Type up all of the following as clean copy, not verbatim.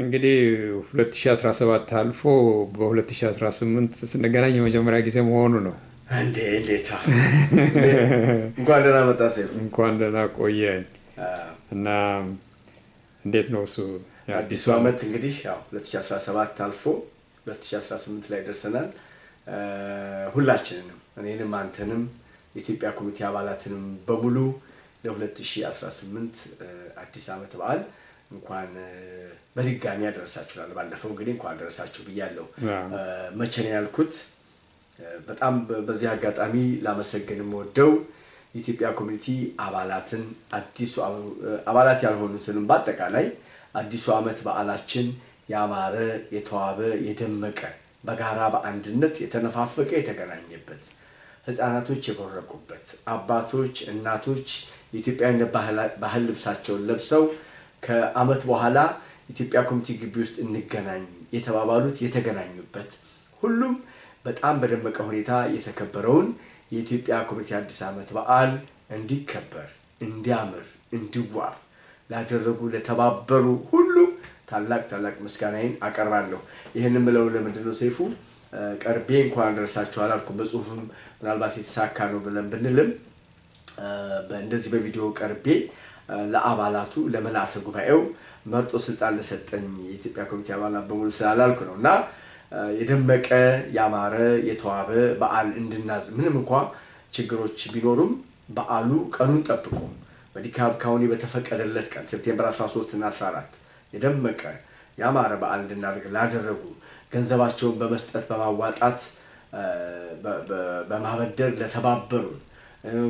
እንግዲህ 2017 አልፎ በ2018 ስንገናኝ የመጀመሪያ ጊዜ መሆኑ ነው። እንዴታ እንኳን ደህና መጣ ሰይፉ። እንኳን ደህና ቆየን። አዎ፣ እና እንዴት ነው እሱ የአዲሱ አዲሱ ዓመት? ዓመት እንግዲህ ያው 2017 አልፎ 2018 ላይ ደርሰናል። ሁላችንንም እኔንም አንተንም የኢትዮጵያ ኮሚቴ አባላትንም በሙሉ ለ2018 አዲስ ዓመት በዓል እንኳን በድጋሚ ያደረሳችኋል። ባለፈው እንግዲህ እንኳን አደረሳችሁ ብያለሁ። አዎ። መቼ ነው ያልኩት? በጣም በዚህ አጋጣሚ ላመሰግን የምወደው የኢትዮጵያ ኮሚኒቲ አባላትን አባላት ያልሆኑትንም በአጠቃላይ አዲሱ ዓመት በዓላችን ያማረ የተዋበ የደመቀ በጋራ በአንድነት የተነፋፈቀ የተገናኘበት ህፃናቶች የቦረቁበት አባቶች እናቶች የኢትዮጵያዊነት ባህል ልብሳቸውን ለብሰው ከዓመት በኋላ ኢትዮጵያ ኮሚኒቲ ግቢ ውስጥ እንገናኝ የተባባሉት የተገናኙበት ሁሉም በጣም በደመቀ ሁኔታ የተከበረውን የኢትዮጵያ ኮሚኒቲ አዲስ ዓመት በዓል እንዲከበር እንዲያምር እንዲዋብ ላደረጉ ለተባበሩ ሁሉ ታላቅ ምስጋናዬን አቀርባለሁ። ይህንን ምለው ለምንድን ነው ሰይፉ? ቀርቤ እንኳን አደረሳችሁ አላልኩም። በጽሁፍም ምናልባት የተሳካ ነው ብለን ብንልም እንደዚህ በቪዲዮ ቀርቤ ለአባላቱ ለመላእክተ ጉባኤው መርጦ ስልጣን ለሰጠኝ የኢትዮጵያ ኮሚቴ አባላት በሙሉ ስላላልኩ ነው። እና የደመቀ ያማረ የተዋበ በዓል እንድናዝ ምንም እንኳን ችግሮች ቢኖሩም በዓሉ ቀኑን ጠብቆ በዲካብ ካውኒ በተፈቀደለት ቀን ሴፕቴምበር 13 እና 14 የደመቀ ያማረ በዓል እንድናደርግ ላደረጉ ገንዘባቸውን በመስጠት በማዋጣት በማበደር ለተባበሩ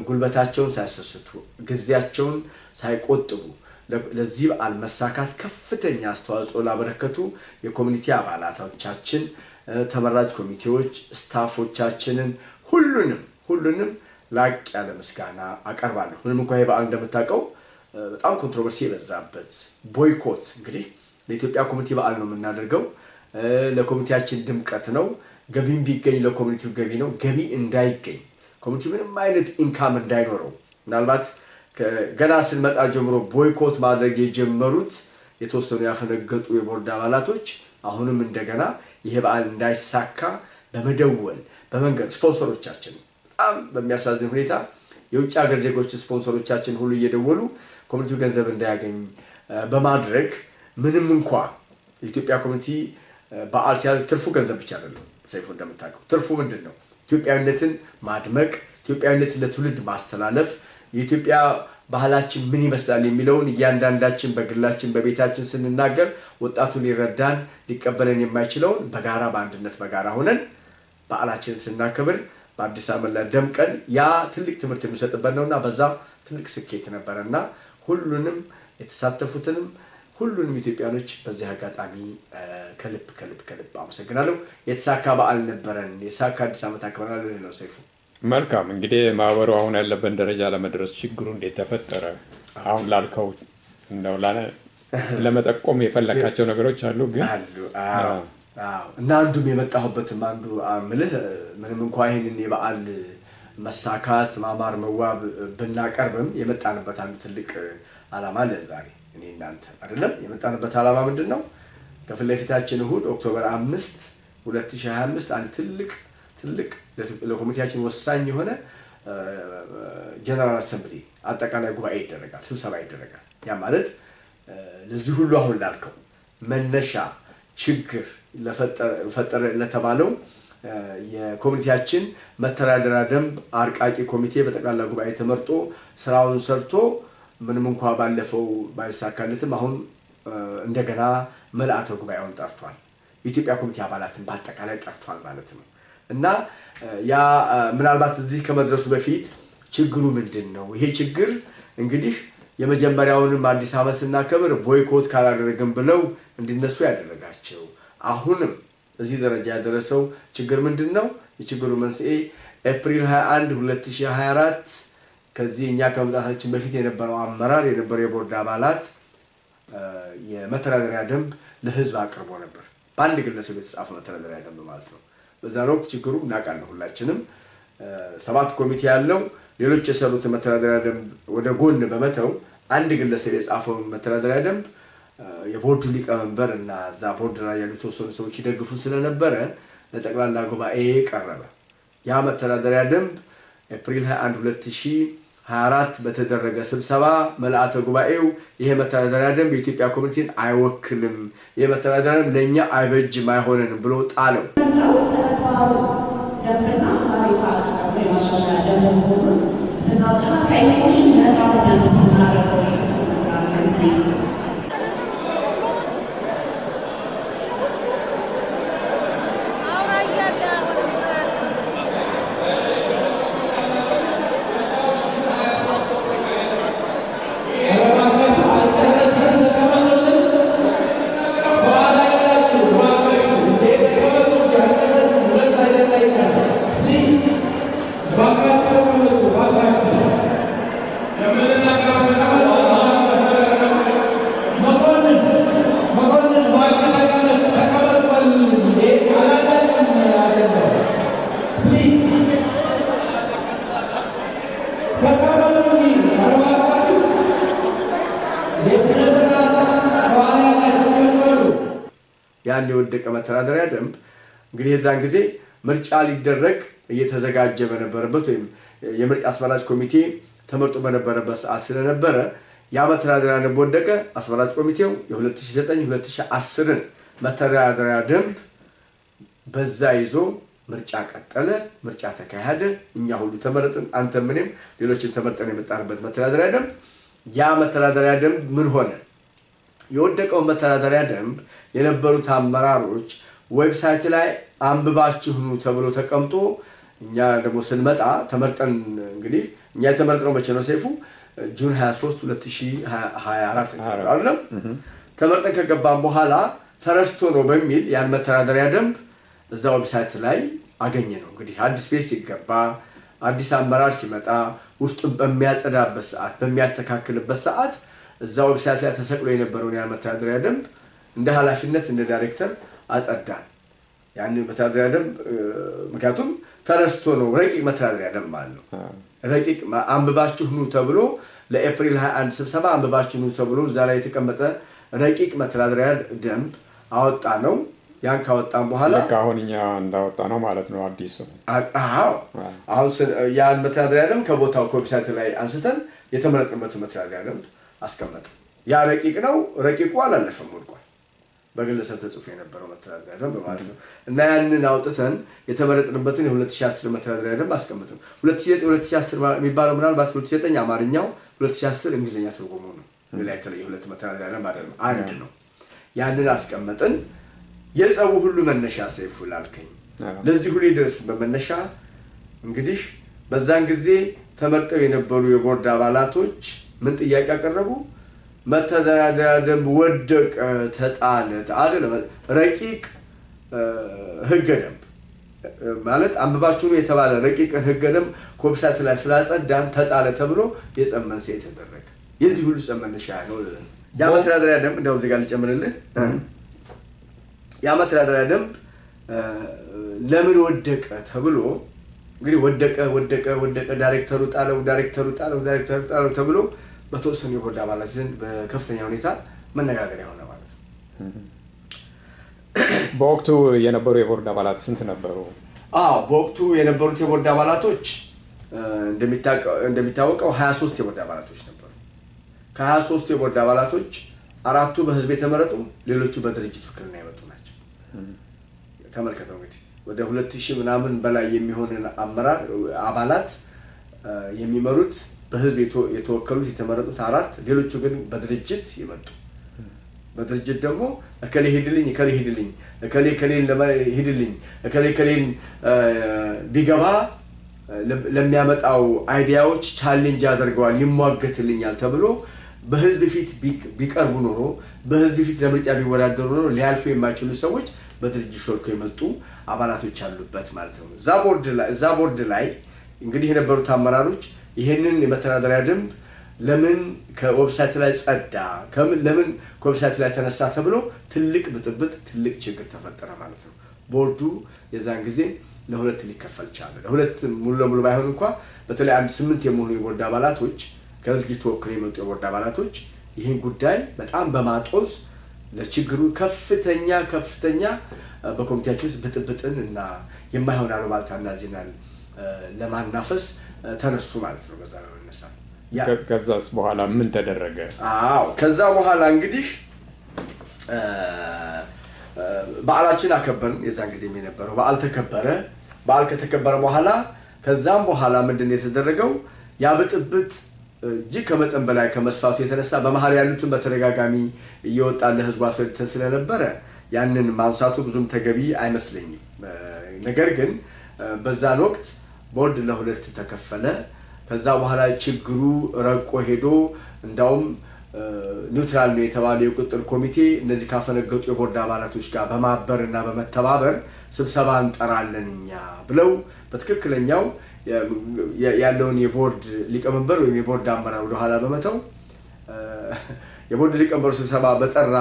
ጉልበታቸውን ሳይሰስቱ ጊዜያቸውን ሳይቆጥቡ ለዚህ በዓል መሳካት ከፍተኛ አስተዋጽኦ ላበረከቱ የኮሚኒቲ አባላቶቻችን ተመራጭ ኮሚቴዎች ስታፎቻችንን ሁሉንም ላቅ ያለ ምስጋና አቀርባለሁ። ምንም እንኳን ይህ በዓል እንደምታውቀው በጣም ኮንትሮቨርሲ የበዛበት ቦይኮት እንግዲህ ለኢትዮጵያ ኮሚኒቲ በዓል ነው የምናደርገው። ለኮሚኒቲያችን ድምቀት ነው። ገቢም ቢገኝ ለኮሚኒቲው ገቢ ነው። ገቢ እንዳይገኝ ኮሚኒቲው ምንም አይነት ኢንካም እንዳይኖረው ምናልባት ገና ስንመጣ ጀምሮ ቦይኮት ማድረግ የጀመሩት የተወሰኑ ያፈነገጡ የቦርድ አባላቶች አሁንም እንደገና ይሄ በዓል እንዳይሳካ በመደወል በመንገድ ስፖንሰሮቻችን በጣም በሚያሳዝን ሁኔታ የውጭ ሀገር ዜጎች ስፖንሰሮቻችን ሁሉ እየደወሉ ኮሚኒቲው ገንዘብ እንዳያገኝ በማድረግ ምንም እንኳን የኢትዮጵያ ኮሚኒቲ በዓል ሲያደርግ ትርፉ ገንዘብ ብቻ አይደለም። ሰይፉ እንደምታውቀው ትርፉ ምንድን ነው? ኢትዮጵያዊነትን ማድመቅ፣ ኢትዮጵያዊነትን ለትውልድ ማስተላለፍ፣ የኢትዮጵያ ባህላችን ምን ይመስላል የሚለውን እያንዳንዳችን በግላችን በቤታችን ስንናገር ወጣቱ ሊረዳን ሊቀበለን የማይችለውን በጋራ በአንድነት በጋራ ሆነን በዓላችንን ስናከብር በአዲስ ዓመት ላይ ደምቀን ያ ትልቅ ትምህርት የሚሰጥበት ነውና በዛ ትልቅ ስኬት ነበርና ሁሉንም የተሳተፉትንም ሁሉንም ኢትዮጵያኖች በዚህ አጋጣሚ ከልብ አመሰግናለሁ። የተሳካ በዓል ነበረን። የተሳካ አዲስ ዓመት አክብረናል ነው ሰይፉ። መልካም እንግዲህ ማህበሩ አሁን ያለበት ደረጃ ለመድረስ ችግሩ እንዴት ተፈጠረ? አሁን ላልከው እንደው ለመጠቆም የፈለካቸው ነገሮች አሉ ግን አሉ። አዎ እና አንዱም የመጣሁበትም አንዱ አምልህ ምንም እንኳን ይሄንን የበዓል መሳካት ማማር መዋብ ብናቀርብም የመጣንበት አንዱ ትልቅ ዓላማ አለ። ዛሬ እኔ እናንተ አይደለም የመጣንበት ዓላማ ምንድን ነው? ከፊት ለፊታችን እሁድ ኦክቶበር 5 2025 አንድ ትልቅ ለኮሚቴያችን ወሳኝ የሆነ ጀነራል አሰምብሊ አጠቃላይ ጉባኤ ይደረጋል፣ ስብሰባ ይደረጋል። ያ ማለት ለዚህ ሁሉ አሁን ላልከው መነሻ ችግር ለፈጠረ ለተባለው የኮሚኒቲያችን መተዳደሪያ ደንብ አርቃቂ ኮሚቴ በጠቅላላ ጉባኤ ተመርጦ ስራውን ሰርቶ ምንም እንኳን ባለፈው ባይሳካለትም አሁን እንደገና መልአተ ጉባኤውን ጠርቷል። የኢትዮጵያ ኮሚቴ አባላትን በአጠቃላይ ጠርቷል ማለት ነው። እና ያ ምናልባት እዚህ ከመድረሱ በፊት ችግሩ ምንድን ነው? ይሄ ችግር እንግዲህ የመጀመሪያውንም አዲስ ዓመት ስናከብር ቦይኮት ካላደረግን ብለው እንዲነሱ ያደረጋቸው አሁንም እዚህ ደረጃ ያደረሰው ችግር ምንድን ነው? የችግሩ መንስኤ ኤፕሪል 21 2024 ከዚህ እኛ ከመምጣታችን በፊት የነበረው አመራር የነበረው የቦርድ አባላት የመተዳደሪያ ደንብ ለህዝብ አቅርቦ ነበር። በአንድ ግለሰብ የተጻፈ መተዳደሪያ ደንብ ማለት ነው። በዛ ወቅት ችግሩ እናውቃለን ሁላችንም። 7 ኮሚቴ ያለው ሌሎች የሰሩት መተዳደሪያ ደንብ ወደ ጎን በመተው አንድ ግለሰብ የጻፈው መተዳደሪያ ደንብ የቦርዱ ሊቀመንበር እና እዛ ቦርድ ላይ ያሉ የተወሰኑ ሰዎች ይደግፉ ስለነበረ ለጠቅላላ ጉባኤ ቀረበ። ያ መተዳደሪያ ደንብ ኤፕሪል 21 2024 በተደረገ ስብሰባ መልአተ ጉባኤው ይሄ መተዳደሪያ ደንብ የኢትዮጵያ ኮሚኒቲን አይወክልም፣ ይሄ መተዳደሪያ ደንብ ለእኛ አይበጅም አይሆነንም ብሎ ጣለው። ያን የወደቀ መተዳደሪያ ደንብ እንግዲህ የዛን ጊዜ ምርጫ ሊደረግ እየተዘጋጀ በነበረበት ወይም የምርጫ አስመራጭ ኮሚቴ ተመርጦ በነበረበት ሰዓት ስለነበረ ያ መተዳደሪያ ደንብ ወደቀ። አስመራጭ ኮሚቴው የ2009-2010 መተዳደሪያ ደንብ በዛ ይዞ ምርጫ ቀጠለ። ምርጫ ተካሄደ። እኛ ሁሉ ተመረጥን። አንተ ምንም ሌሎችን ተመርጠን የመጣንበት መተዳደሪያ ደንብ። ያ መተዳደሪያ ደንብ ምን ሆነ? የወደቀው መተዳደሪያ ደንብ የነበሩት አመራሮች ዌብሳይት ላይ አንብባችሁ ኑ ተብሎ ተቀምጦ እኛ ደግሞ ስንመጣ ተመርጠን እንግዲህ እኛ የተመረጥነው መቼ ነው ሰይፉ? ጁን 23 2024 አይደለም? ተመርጠን ከገባን በኋላ ተረስቶ ነው በሚል ያን መተዳደሪያ ደንብ እዛ ዌብሳይት ላይ አገኘ ነው። እንግዲህ አዲስ ቤት ሲገባ አዲስ አመራር ሲመጣ ውስጡን በሚያጸዳበት ሰዓት በሚያስተካክልበት ሰዓት እዛ ዌብሳይት ላይ ተሰቅሎ የነበረውን ያን መተዳደሪያ ደንብ እንደ ኃላፊነት እንደ ዳይሬክተር አጸዳን። ያን መተዳደሪያ ደንብ ምክንያቱም ተረስቶ ነው። ረቂቅ መተዳደሪያ ደንብ ማለት ነው። ረቂቅ አንብባችሁ ኑ ተብሎ ለኤፕሪል 21 ስብሰባ አንብባችሁ ኑ ተብሎ እዛ ላይ የተቀመጠ ረቂቅ መተዳደሪያ ደንብ አወጣ ነው። ያን ካወጣን በኋላ አሁን እኛ እንዳወጣ ነው ማለት ነው አዲስ። አሁን ያን መተዳደሪያ ደንብ ከቦታው ዌብሳይት ላይ አንስተን የተመረጥንበት መተዳደሪያ ደንብ አስቀመጠ። ያ ረቂቅ ነው። ረቂቁ አላለፈም፣ ወድቋል። በግለሰብ ተጽፎ የነበረው መተዳደሪያ ደንብ ማለት ነው። እና ያንን አውጥተን የተመረጥንበትን የ2010 መተዳደሪያ ደንብ አስቀመጥን። 2009-2010 የሚባለው ምናልባት 2009 አማርኛው 2010 እንግሊዝኛ ትርጉሙ ነው። ሌላ የተለየ ሁለት መተዳደሪያ ደንብ አይደለም፣ አንድ ነው። ያንን አስቀመጥን። የጸቡ ሁሉ መነሻ ሰይፉ ላልከኝ ለዚህ ሁሉ ድረስ በመነሻ እንግዲህ በዛን ጊዜ ተመርጠው የነበሩ የቦርድ አባላቶች ምን ጥያቄ አቀረቡ? መተዳደሪያ ደንብ ወደቀ፣ ተጣለ። ረቂቅ ህገ ደንብ ማለት አንብባችሁ ነው የተባለ ረቂቅ ህገ ደንብ ዌብሳይት ላይ ስላጸዳን ተጣለ ተብሎ የጸብ መንስኤ ተደረገ። የዚህ ሁሉ ጸብ መነሻ ነው። ያ መተዳደሪያ ደንብ እንደው እዚህ ጋር ልጨምርልህ። ያ መተዳደሪያ ደንብ ለምን ወደቀ ተብሎ እንግዲህ ወደቀ ዳይሬክተሩ ጣለው ተብሎ በተወሰኑ የቦርድ አባላት ዘንድ በከፍተኛ ሁኔታ መነጋገሪያ ሆነ ማለት ነው። በወቅቱ የነበሩ የቦርድ አባላት ስንት ነበሩ? በወቅቱ የነበሩት የቦርድ አባላቶች እንደሚታወቀው 23 የቦርድ አባላቶች ነበሩ። ከ23 የቦርድ አባላቶች 4ቱ በህዝብ የተመረጡ፣ ሌሎቹ በድርጅት ውክልና የመጡ ናቸው። ተመልከተው እንግዲህ ወደ 2000 ምናምን በላይ የሚሆን አመራር አባላት የሚመሩት በህዝብ የተወከሉት የተመረጡት 4፣ ሌሎቹ ግን በድርጅት ይመጡ። በድርጅት ደግሞ እከሌ ሄድልኝ እከሌን ቢገባ ለሚያመጣው አይዲያዎች ቻሌንጅ ያደርገዋል፣ ይሟገትልኛል ተብሎ በህዝብ ፊት ቢቀርቡ ኖሮ በህዝብ ፊት ለምርጫ ቢወዳደሩ ኖሮ ሊያልፉ የማይችሉ ሰዎች በድርጅት ሾልኮ የመጡ አባላቶች አሉበት ማለት ነው። እዛ ቦርድ ላይ እንግዲህ የነበሩት አመራሮች ይሄንን የመተዳደሪያ ደንብ ለምን ከዌብሳይት ላይ ጸዳ፣ ለምን ከዌብሳይት ላይ ተነሳ ተብሎ ትልቅ ብጥብጥ፣ ትልቅ ችግር ተፈጠረ ማለት ነው። ቦርዱ የዛን ጊዜ ለሁለት ሊከፈል ቻለ። ለሁለት ሙሉ ለሙሉ ባይሆን እንኳን በተለይ 8 የሚሆኑ የቦርድ አባላቶች ከድርጅቱ ወክለው የመጡ የቦርድ አባላቶች ይህን ጉዳይ በጣም በማጦዝ ለችግሩ ከፍተኛ በኮሚቴያችን ውስጥ ብጥብጥን እና የማይሆን አሉባልታና ዜናን ለማናፈስ ተነሱ ማለት ነው። በዛ በመነሳት ከዛስ በኋላ ምን ተደረገ? ከዛ በኋላ እንግዲህ በዓላችን አከበርን። የዛን ጊዜ የነበረው በዓል ተከበረ። በዓል ከተከበረ በኋላ ከዛም በኋላ ምንድነው የተደረገው? ያ ብጥብጥ እጅግ ከመጠን በላይ ከመስፋቱ የተነሳ በመሃል ያሉትን በተደጋጋሚ እየወጣለ ህዝቡ አስፈድተን ስለነበረ ያንን ማንሳቱ ብዙም ተገቢ አይመስለኝም። ነገር ግን በዛን ወቅት ቦርድ ለሁለት ተከፈለ። ከዛ በኋላ ችግሩ ረቆ ሄዶ እንዳውም ኒውትራል ነው የተባለው የቁጥጥር ኮሚቴ እነዚህ ካፈነገጡ የቦርድ አባላቶች ጋር በማበርና በመተባበር ስብሰባ እንጠራለን እኛ ብለው በትክክለኛው ያለውን የቦርድ ሊቀመንበር ወይም የቦርድ አመራር ወደ ኋላ በመተው የቦርድ ሊቀመንበር ስብሰባ በጠራ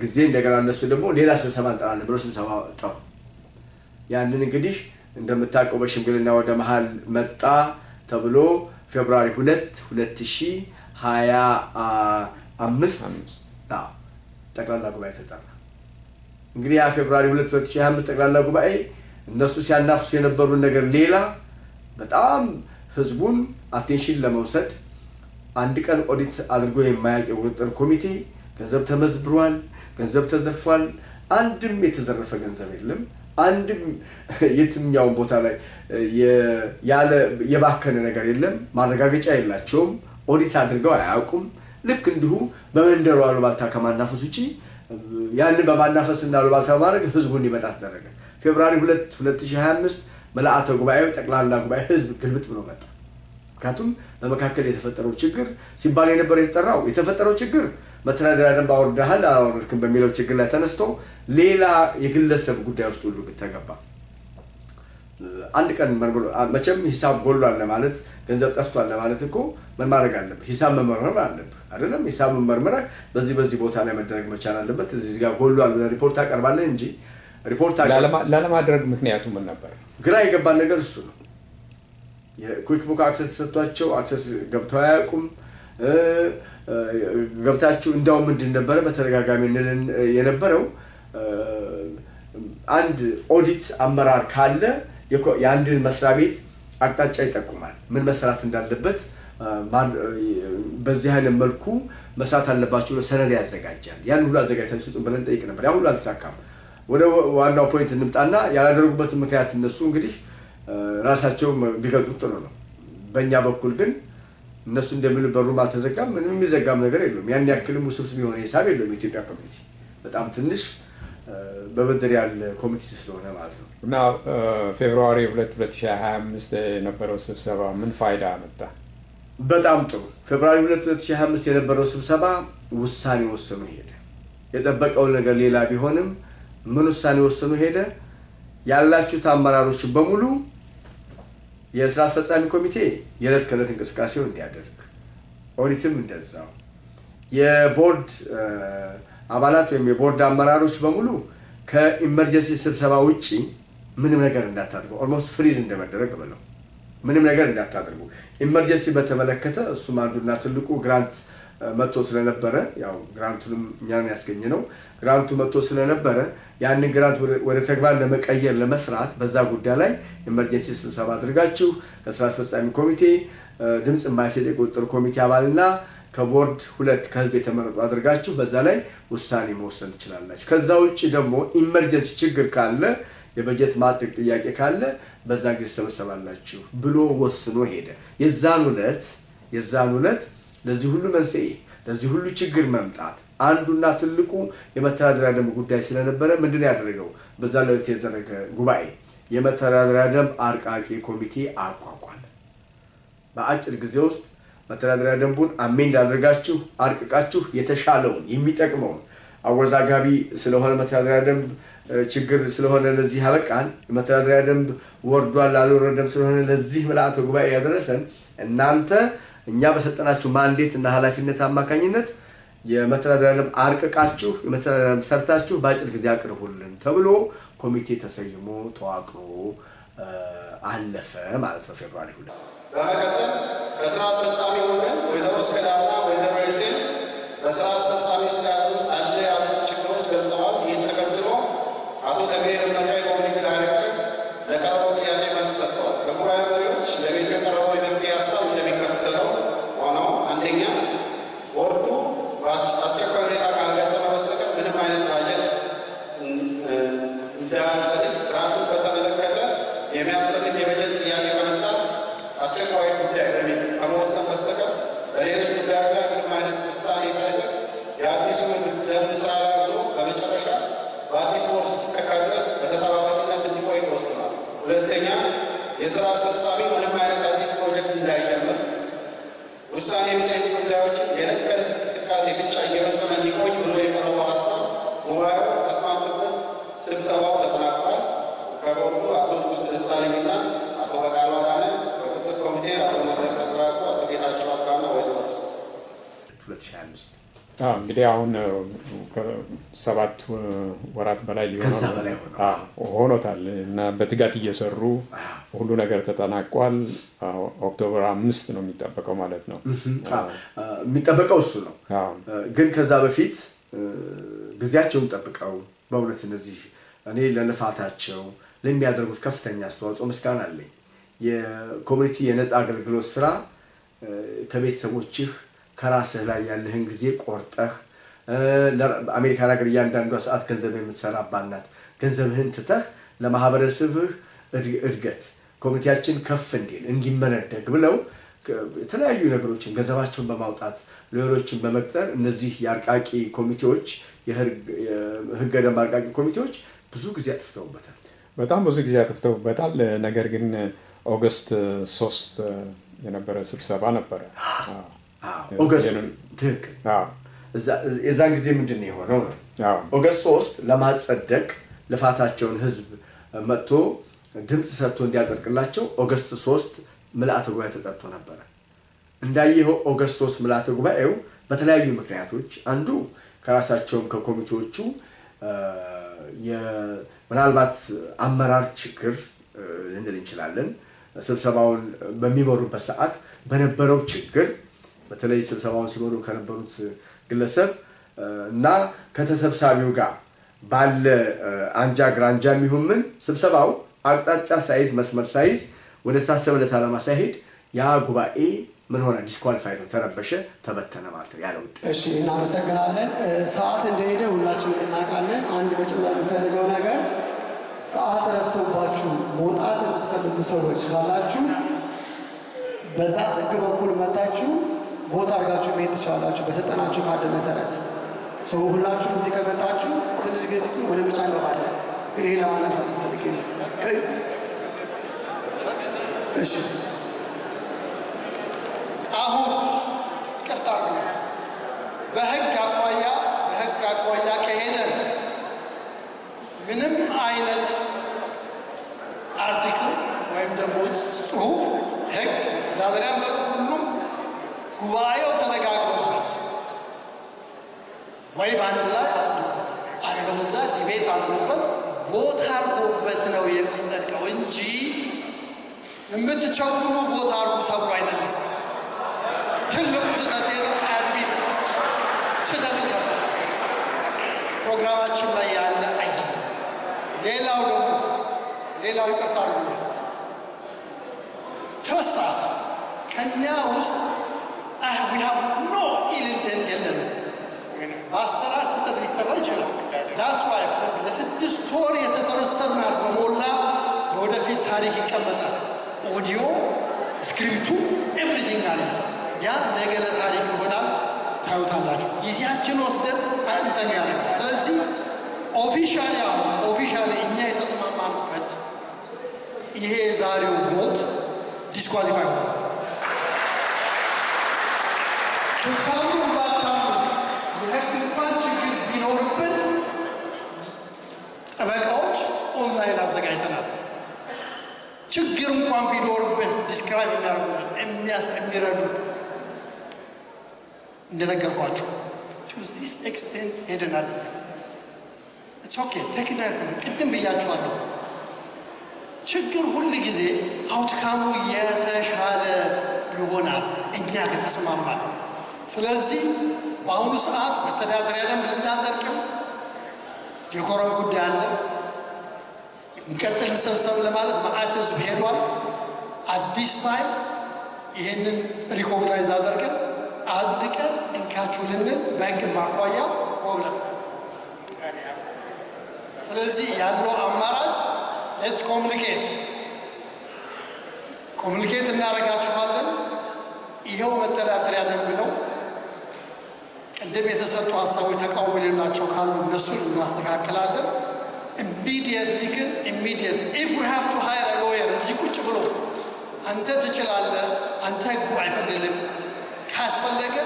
ጊዜ እንደገና እነሱ ደግሞ ሌላ ስብሰባ እንጠራለን ብለው ስብሰባ ጠሩ። ያንን እንግዲህ እንደምታውቀው በሽምግልና ወደ መሃል መጣ ተብሎ ፌብሩዋሪ 2 2025 ጠቅላላ ጉባኤ ተጠራ። እንግዲህ ያ ፌብሩዋሪ 2 2025 ጠቅላላ ጉባኤ እነሱ ሲያናፍሱ የነበሩን ነገር ሌላ በጣም ህዝቡን አቴንሽን ለመውሰድ አንድ ቀን ኦዲት አድርጎ የማያውቅ የቁጥጥር ኮሚቴ ገንዘብ ተመዝብሯል፣ ገንዘብ ተዘርፏል፣ አንድም የተዘረፈ ገንዘብ የለም፣ አንድም የትኛው ቦታ ላይ ያለ የባከነ ነገር የለም፣ ማረጋገጫ የላቸውም፣ ኦዲት አድርገው አያውቁም። ልክ እንዲሁ በመንደሩ አሉባልታ ከማናፈስ ውጪ ያን በማናፈስና አሉባልታ ማድረግ ህዝቡን እንዲመጣ ተደረገ። ፌብሩዋሪ 2 2025 መልአተ ጉባኤው ጠቅላላ ጉባኤ ህዝብ ግልብጥ ብሎ መጣ። ምክንያቱም በመካከል የተፈጠረው ችግር ሲባል የተፈጠረው ችግር መተዳደሪያ ደንብ አወርደሃል አላወረድክም በሚለው ችግር ላይ ተነስቶ ሌላ የግለሰብ ጉዳይ ውስጥ ሁሉ ተገባ። አንድ ቀን መቼም ሂሳብ ጎሏል ለማለት ገንዘብ ጠፍቷል ለማለት እኮ ምን ማድረግ አለበት? ሂሳብ መመርመር አለበት አይደለም? ሂሳብ መመርመር በዚህ ቦታ ላይ መደረግ መቻል አለበት። እዚህ ጋር ጎሏል ብለህ ሪፖርት አቀርባለህ እንጂ ሪፖርት ላለማድረግ ምክንያቱ ምን ነበር? ግራ የገባን ነገር እሱ ነው። የኩዊክ ቡክ አክሰስ ተሰጥቷቸው አክሰስ ገብተው አያውቁም። ገብታችሁ እንዳው ምንድን ነበረ በተደጋጋሚ እንልን የነበረው አንድ ኦዲት አመራር ካለ የአንድን መስሪያ ቤት አቅጣጫ ይጠቁማል፣ ምን መስራት እንዳለበት በዚህ አይነት መልኩ መስራት አለባችሁ ሰነድ ያዘጋጃል። ያን ሁሉ አዘጋጅተን ስጡን ብለን ጠይቅ ነበር። ያ ሁሉ አልተሳካም። ወደ ዋናው ፖይንት እንምጣና ያላደረጉበት ምክንያት እነሱ እንግዲህ ራሳቸው ቢገልጹት ጥሩ ነው። በእኛ በኩል ግን እነሱ እንደሚሉ በሩም አልተዘጋም፣ ምንም የሚዘጋም ነገር የለውም። ያን ያክልም ውስብስብ የሆነ ሂሳብ የለውም። የኢትዮጵያ ኮሚኒቲ በጣም ትንሽ በብድር ያለ ኮሚኒቲ ስለሆነ ማለት ነው። እና ፌብሩዋሪ 2 2025 የነበረው ስብሰባ ምን ፋይዳ አመጣ? በጣም ጥሩ። ፌብሩዋሪ 2 2025 የነበረው ስብሰባ ውሳኔ ወሰኑ ሄደ። የጠበቀው ነገር ሌላ ቢሆንም ምን ውሳኔ ወሰኑ ሄደ? ያላችሁት አመራሮች በሙሉ የስራ አስፈጻሚ ኮሚቴ የዕለት ከዕለት እንቅስቃሴው እንዲያደርግ፣ ኦዲትም እንደዛው፣ የቦርድ አባላት ወይም የቦርድ አመራሮች በሙሉ ከኢመርጀንሲ ስብሰባ ውጪ ምንም ነገር እንዳታደርጉ፣ ኦልሞስት ፍሪዝ እንደመደረግ ብለው ምንም ነገር እንዳታደርጉ። ኢመርጀንሲ በተመለከተ እሱም አንዱና ትልቁ ግራንት መጥቶ ስለነበረ ያው ግራንቱንም እኛን ያስገኘ ነው። ግራንቱ መጥቶ ስለነበረ ያንን ግራንት ወደ ተግባር ለመቀየር ለመስራት በዛ ጉዳይ ላይ ኢመርጀንሲ ስብሰባ አድርጋችሁ ከስራ አስፈጻሚ ኮሚቴ ድምጽ የማይሰጥ የቁጥጥር ኮሚቴ አባልና ከቦርድ 2 ከህዝብ የተመረጡ አድርጋችሁ በዛ ላይ ውሳኔ መወሰን ትችላላችሁ። ከዛ ውጪ ደግሞ ኢመርጀንሲ ችግር ካለ የበጀት ማጽደቅ ጥያቄ ካለ በዛ ጊዜ ተሰበሰባላችሁ ብሎ ወስኖ ሄደ። የዛን ዕለት ለዚህ ሁሉ መንስኤ ለዚህ ሁሉ ችግር መምጣት አንዱና ትልቁ የመተዳደሪያ ደንብ ጉዳይ ስለነበረ ምንድነው ያደረገው? በዛ ላይ የተደረገ ጉባኤ የመተዳደሪያ ደንብ አርቃቂ ኮሚቴ አቋቋመ። በአጭር ጊዜ ውስጥ መተዳደሪያ ደንቡን አሜንድ አድርጋችሁ አርቅቃችሁ የተሻለውን የሚጠቅመውን አወዛጋቢ ስለሆነ መተዳደሪያ ደንብ ችግር ስለሆነ ለዚህ አበቃን፣ መተዳደሪያ ደንብ ወርዷል አልወረደም ስለሆነ ለዚህ ምልአተ ጉባኤ ያደረሰን እናንተ እኛ በሰጠናችሁ ማንዴት እና ኃላፊነት አማካኝነት የመተዳደሪያ ደንብ አርቅቃችሁ የመተዳደሪያ ደንብ ሰርታችሁ በአጭር ጊዜ አቅርቡልን ተብሎ ኮሚቴ ተሰይሞ ተዋቅሮ አለፈ ማለት ነው። ፌብሩዋሪ 2 በመቀጠል በስራ አስፈጻሚ ወገን ወይዘሮ እስከዳና ወይዘሮ ሴል በስራ አስፈጻሚ ውስጥ ያሉ አለ አቶ ተገኘ ደመቀ የኮሚኒቲ ዳይሬክተር ለቀረበው ጥያቄ መልስ ሰጥተዋል። ከጉባኤ መሪዎች ለቤቱ የቀረበው የመፍትሄ ሀሳብ እንደሚከተለው ሆነው፣ አንደኛ ቦርዱ አስቸኳይ ሁኔታ ካልገጠመ በስተቀር ምንም አይነት ባጀት እንዳያጸድቅ፣ ጥራቱን በተመለከተ የሚያስፈልግ የበጀት ጥያቄ ከመጣ አስቸኳይ ጉዳይ በሚል ከመወሰን በስተቀር በሌሎች ጉዳዮች ላይ ምንም አይነት ውሳኔ ሳይሰጥ የአዲሱ ደንብ ስራ ላይ ብሎ በመጨረሻ በአዲስ ወር እስኪተካ ድረስ በተጠባባቂነት እንዲቆይ ተወስኗል። ሁለተኛ የስራ አስፈጻሚ ምንም አይነት አዲስ ፕሮጀክት እንዳይጀምር፣ ውሳኔ የሚጠይቁ ጉዳዮችን የዕለት ከዕለት እንቅስቃሴ ብቻ እየፈጸመ እንዲቆይ ብሎ የቀረበው ሀሳብ ጉባኤው ተስማምቶበት ስብሰባው ተጠናቋል። ከቦርዱ አቶ ንጉስ ደሳለኝና አቶ በቃሉ አዳነ፣ በቁጥጥር ኮሚቴ አቶ መለስ አስራቱ፣ አቶ ጌታቸው አብርሃና ወይዘሮ 2025 እንግዲህ አሁን ከ7 ወራት በላይ ሆኖታል እና በትጋት እየሰሩ ሁሉ ነገር ተጠናቋል። ኦክቶበር 5 ነው የሚጠበቀው ማለት ነው። የሚጠበቀው እሱ ነው። ግን ከዛ በፊት ጊዜያቸውን ጠብቀው በእውነት እነዚህ እኔ ለልፋታቸው ለሚያደርጉት ከፍተኛ አስተዋጽኦ ምስጋና አለኝ። የኮሚኒቲ የነፃ አገልግሎት ስራ ከቤተሰቦችህ ከራስህ ላይ ያለህን ጊዜ ቆርጠህ አሜሪካን ሀገር እያንዳንዷ ሰዓት ገንዘብ የምትሰራባት ናት። ገንዘብህን ትተህ ለማህበረሰብህ እድገት ኮሚኒቲያችን ከፍ እንዲል እንዲመነደግ ብለው የተለያዩ ነገሮችን ገንዘባቸውን በማውጣት ሌሎችን በመቅጠር እነዚህ የአርቃቂ ኮሚቴዎች የህገ ደንብ አርቃቂ ኮሚቴዎች ብዙ ጊዜ አጥፍተውበታል። በጣም ብዙ ጊዜ አጥፍተውበታል። ነገር ግን ኦገስት 3 የነበረ ስብሰባ ነበረ። ኦገስት ትክክል። የዛን ጊዜ ምንድን ነው የሆነው? ኦገስት 3 ለማጸደቅ ልፋታቸውን ህዝብ መጥቶ ድምፅ ሰጥቶ እንዲያጸድቅላቸው ኦገስት 3 ምልአተ ጉባኤ ተጠርቶ ነበረ። እንዳየኸው ኦገስት 3 ምልአተ ጉባኤው በተለያዩ ምክንያቶች አንዱ ከራሳቸውም ከኮሚቴዎቹ ምናልባት አመራር ችግር ልንል እንችላለን። ስብሰባውን በሚመሩበት ሰዓት በነበረው ችግር በተለይ ስብሰባውን ሲመሩ ከነበሩት ግለሰብ እና ከተሰብሳቢው ጋር ባለ አንጃ ግራንጃ የሚሆን ምን ስብሰባው አቅጣጫ ሳይዝ መስመር ሳይዝ ወደ ታሰበለት ዓላማ ሳይሄድ ያ ጉባኤ ምን ሆነ? ዲስኳሊፋይድ ነው፣ ተረበሸ፣ ተበተነ ማለት ነው ያለው። እሺ እናመሰግናለን። ሰዓት እንደሄደ ሁላችንም እናውቃለን። አንድ መጨመር የምፈልገው ነገር ሰዓት ረፍቶባችሁ መውጣት የምትፈልጉ ሰዎች ካላችሁ በዛ ጥግ በኩል መታችሁ ቦታ አድርጋችሁ መሄድ ትችላላችሁ። በሰጠናችሁ ካርድ መሰረት ሰው ሁላችሁም እዚህ ከመጣችሁ ትንሽ ጊዜ ወደ ምርጫ እንገባለን። ግን ይሄ ለማንሳት ፈልጌ ነው። እሺ አሁን ይቅርታ በህግ አኳያ ከሄደን ምንም አይነት አርቲክል ወይም ደግሞ ጽሁፍ ህግ መተዳደሪያ ሁሉም ጉባኤው ተነጋግሮበት ወይ በአንድ ላይ አድርጎበት አለበለዚያ ዲቤት አድርጎበት ቦታ አድርጎበት ነው የሚጸድቀው እንጂ የምትቸኩሉ ቦታ አድርጉ ተብሎ አይደለም። ትልቁ ስህተት አድሚት ስህተት ፕሮግራማችን ላይ ያለ አይደለም። ሌላው ይቅርታ አድርጉ ትረስታስ ከኛ ውስጥ we have no ill intent የለንም። በአሰራር ስህተት ሊሰራ ይችላል። ዳስ ዋይ ለ6 ወር የተሰበሰብናት በሞላ ለወደፊት ታሪክ ይቀመጣል። ኦዲዮ ስክሪፕቱ ኤቭሪቲንግ አለ። ያ ነገ ለታሪክ ይሆናል፣ ታዩታላችሁ። ጊዜያችን ወስደን አጥንተን ያደረግ። ስለዚህ ኦፊሻሊ እኛ የተስማማንበት ይሄ የዛሬው ቮት ዲስኳሊፋይ ሆነ። ትታሙ ባታሙ የህግ እንኳን ችግር ቢኖርብን ጠበቃዎች ኦንላይን አዘጋጅተናል። ችግር እንኳን ቢኖርብን ዲስክራይብ የሚያደርጉልን የሚረዱ እንደነገርኳቸው to this extent ሄደናል። it's okay ቴክኒክ ነው። ቅድም ብያችኋለሁ። ችግር ሁል ጊዜ አውትካሙ የተሻለ ይሆናል እኛ ከተስማማን። ስለዚህ በአሁኑ ሰዓት መተዳደሪያ ደንብ ልናጸድቅም የኮረም ጉዳይ አለ። እንቀጥል እንሰብሰብ ለማለት ማአት ህዝብ ሄዷል። አዲስ ታይም ይሄንን ሪኮግናይዝ አድርገን አጽድቀን እንካችሁ ልንል በህግ ማቋያ ፕሮብለም። ስለዚህ ያለው አማራጭ ሌትስ ኮሙኒኬት እናደርጋችኋለን። ይኸው መተዳደሪያ ደንብ ነው። ቅድም የተሰጡ ሀሳቦች ተቃውሞ የሌላቸው ካሉ እነሱን እናስተካክላለን። ኢሚዲየትሊ ግን ኢፍ ዊ ሃቭ ቱ ሃየር አ ሎየር እዚህ ቁጭ ብሎ አንተ ትችላለህ፣ አንተ ህጉ አይፈቅድልም ካስፈለገ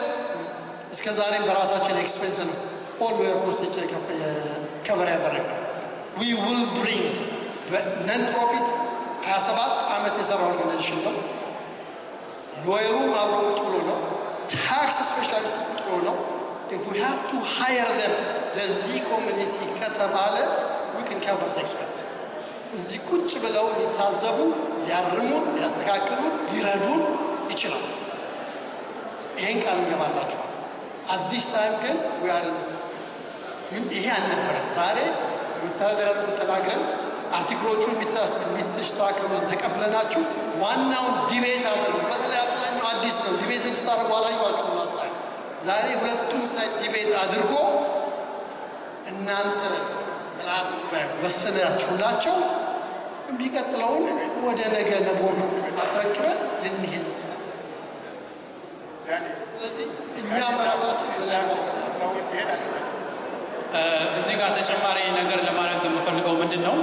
እስከ ዛሬም በራሳችን ኤክስፔንስ ነው ኦል ሎየር ኮስት ከቨር ያደረግነው። ዊ ዊል ብሪንግ ነን ፕሮፊት 27 ዓመት የሰራ ኦርጋናይዜሽን ነው። ሎየሩም አብሮ ቁጭ ብሎ ነው። ታክስ ስፔሻሊስቱ ቁጭ ብሎ ነው። if we have to hire them ለዚህ ኮሚኒቲ ከተባለ we can cover the expense። እዚህ ቁጭ ብለው ሊታዘቡ፣ ሊያርሙን፣ ሊያስተካክሉን፣ ሊረዱን ይችላል። ይሄን ቃል እንገባላችኋል። at this time ግን we are ይሄ አልነበረም። ዛሬ የምታደረጉ ተናግረን አርቲክሎቹን የሚተስተካከሉ ተቀብለናችሁ ዋናውን ዲቤት አድርጉ። በተለይ አብዛኛው አዲስ ነው። ዲቤትን ስታደርጉ አላየኋችሁም ማስታወቅ። ዛሬ ሁለቱም ሳይድ ዲቤት አድርጎ እናንተ ምልአት ጉባኤ ወሰናችሁላቸው የሚቀጥለውን ወደ ነገ ለቦርዶቹ አስረክበን ልንሄድ። ስለዚህ እኛም ራሳችን እዚህ ጋር ተጨማሪ ነገር ለማድረግ የምፈልገው ምንድን ነው፣